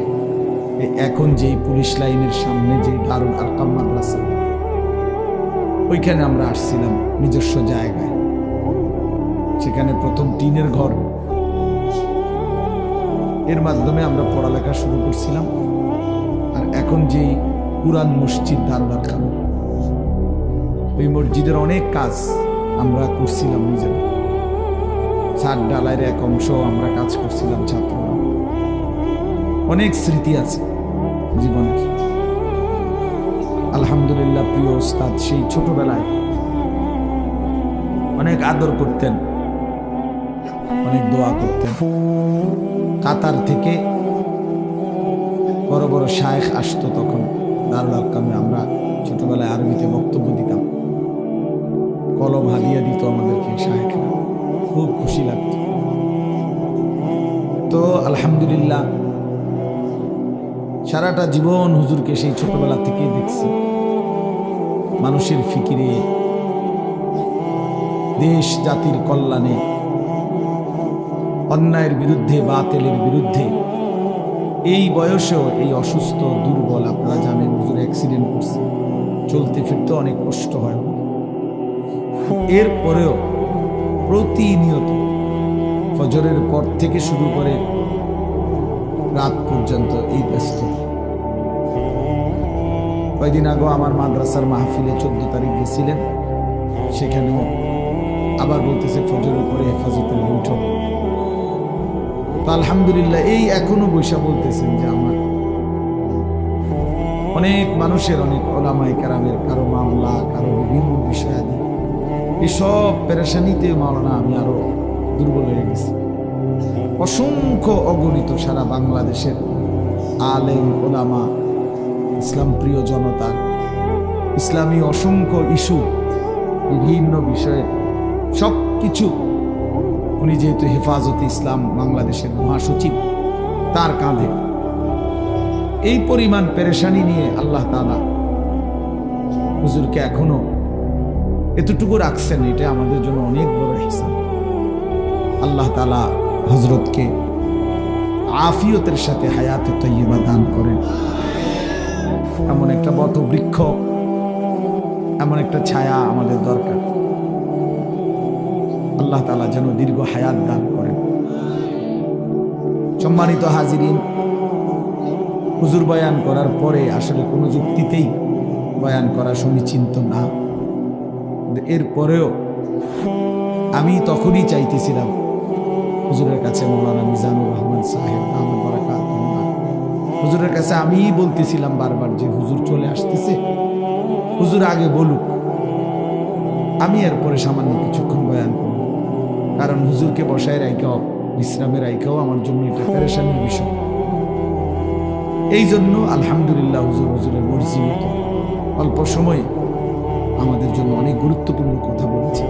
এখন যেই পুলিশ লাইনের সামনে যে দারুল আরকাম মাদ্রাসা, ওইখানে আমরা আসছিলাম নিজস্ব জায়গায়। সেখানে প্রথম টিনের ঘর, এর মাধ্যমে আমরা পড়ালেখা শুরু করছিলাম। আর এখন যেই পুরান মসজিদ দারুল আরকাম, ওই মসজিদের অনেক কাজ আমরা করছিলাম নিজেরা। ছাদ ডালাইয়ের এক অংশ আমরা কাজ করছিলাম ছাত্ররা। অনেক স্মৃতি আছে জীবনের। আলহামদুলিল্লাহ, প্রিয় ওস্তাদ সেই ছোটবেলায় অনেক আদর করতেন, অনেক দোয়া করতেন। কাতার থেকে বড় বড় শায়েখ আসতো তখন দারুল আরকামে। আমরা ছোটবেলায় আরবিতে বক্তব্য দিতাম, কলম হাদিয়া দিত আমাদেরকে শায়েখরা, খুব খুশি লাগত। তো আলহামদুলিল্লাহ, সারাটা জীবন হুজুরকে সেই ছোটবেলা থেকেই দেখছি। মানুষের ফিকিরে, দেশ জাতির কল্যাণে, অন্যায়ের বিরুদ্ধে, বাতিলের বিরুদ্ধে। এই বয়সেও এই অসুস্থ দুর্বল, আপনারা জানেন হুজুর অ্যাক্সিডেন্ট করছে, চলতে ফিরতে অনেক কষ্ট হয়। এরপরেও প্রতিনিয়ত ফজরের পর থেকে শুরু করে রাত পর্যন্ত এই ব্যস্ত। কয়েকদিন আগে আমার মাদ্রাসার মাহফিলে 14 তারিখ গেছিলেন, সেখানেও আবার বলতেছে ফজরের পরে হেফাজতের বৈঠক। তো আলহামদুলিল্লাহ, এই এখনো বৈশা বলতেছেন যে আমার অনেক মানুষের, অনেক ওলামায়ে কেরামের কারো মামলা, কারো বিভিন্ন বিষয়াদি, এসব পেরেশানিতে মাওলানা আমি আরো দুর্বল হয়ে গেছি। অসংখ্য অগণিত সারা বাংলাদেশের আলেম ওলামা, ইসলাম প্রিয় জনতা, ইসলামী অসংখ্য ইস্যু, বিভিন্ন বিষয়ে সব কিছু উনি যেহেতু হেফাজতে ইসলাম বাংলাদেশের মহাসচিব, তার কাঁধে এই পরিমাণ পেরেশানি নিয়ে আল্লাহ তাআলা হুজুরকে এখনো এতটুকু রাখছেন, এটা আমাদের জন্য অনেক বড় হিসাব। আল্লাহ তাআলা হযরতকে আফিয়তের সাথে হায়াতে তয়্যিবা দান করেন। এমন একটা বটবৃক্ষ, এমন একটা ছায়া আমাদের দরকার। আল্লাহ তাআলা যেন দীর্ঘ হায়াত দান করেন। সম্মানিত হাজিরিন, হুজুর বয়ান করার পরে আসলে কোনো যুক্তিতেই বয়ান করা সমীচীন না। এরপরেও আমি তখনই চাইতেছিলাম হুজুরের কাছে, মৌলানা মিজানুর রহমান সাহেব দামাত বারাকাতুহুল্লাহ, হুজুরের কাছে আমি বলতেছিলাম বারবার যে হুজুর চলে আসতেছে, হুজুর আগে বলুক, আমি এরপরে সামান্য কিছুক্ষণ বয়ান করব। কারণ হুজুরকে বসায় রাইখাও, বিশ্রামে রাইখাও আমার জন্য এটা পেরেশানির বিষয়। এই জন্য আলহামদুলিল্লাহ হুজুরের মর্জি মতো অল্প সময়ে আমাদের জন্য অনেক গুরুত্বপূর্ণ কথা বলেছে।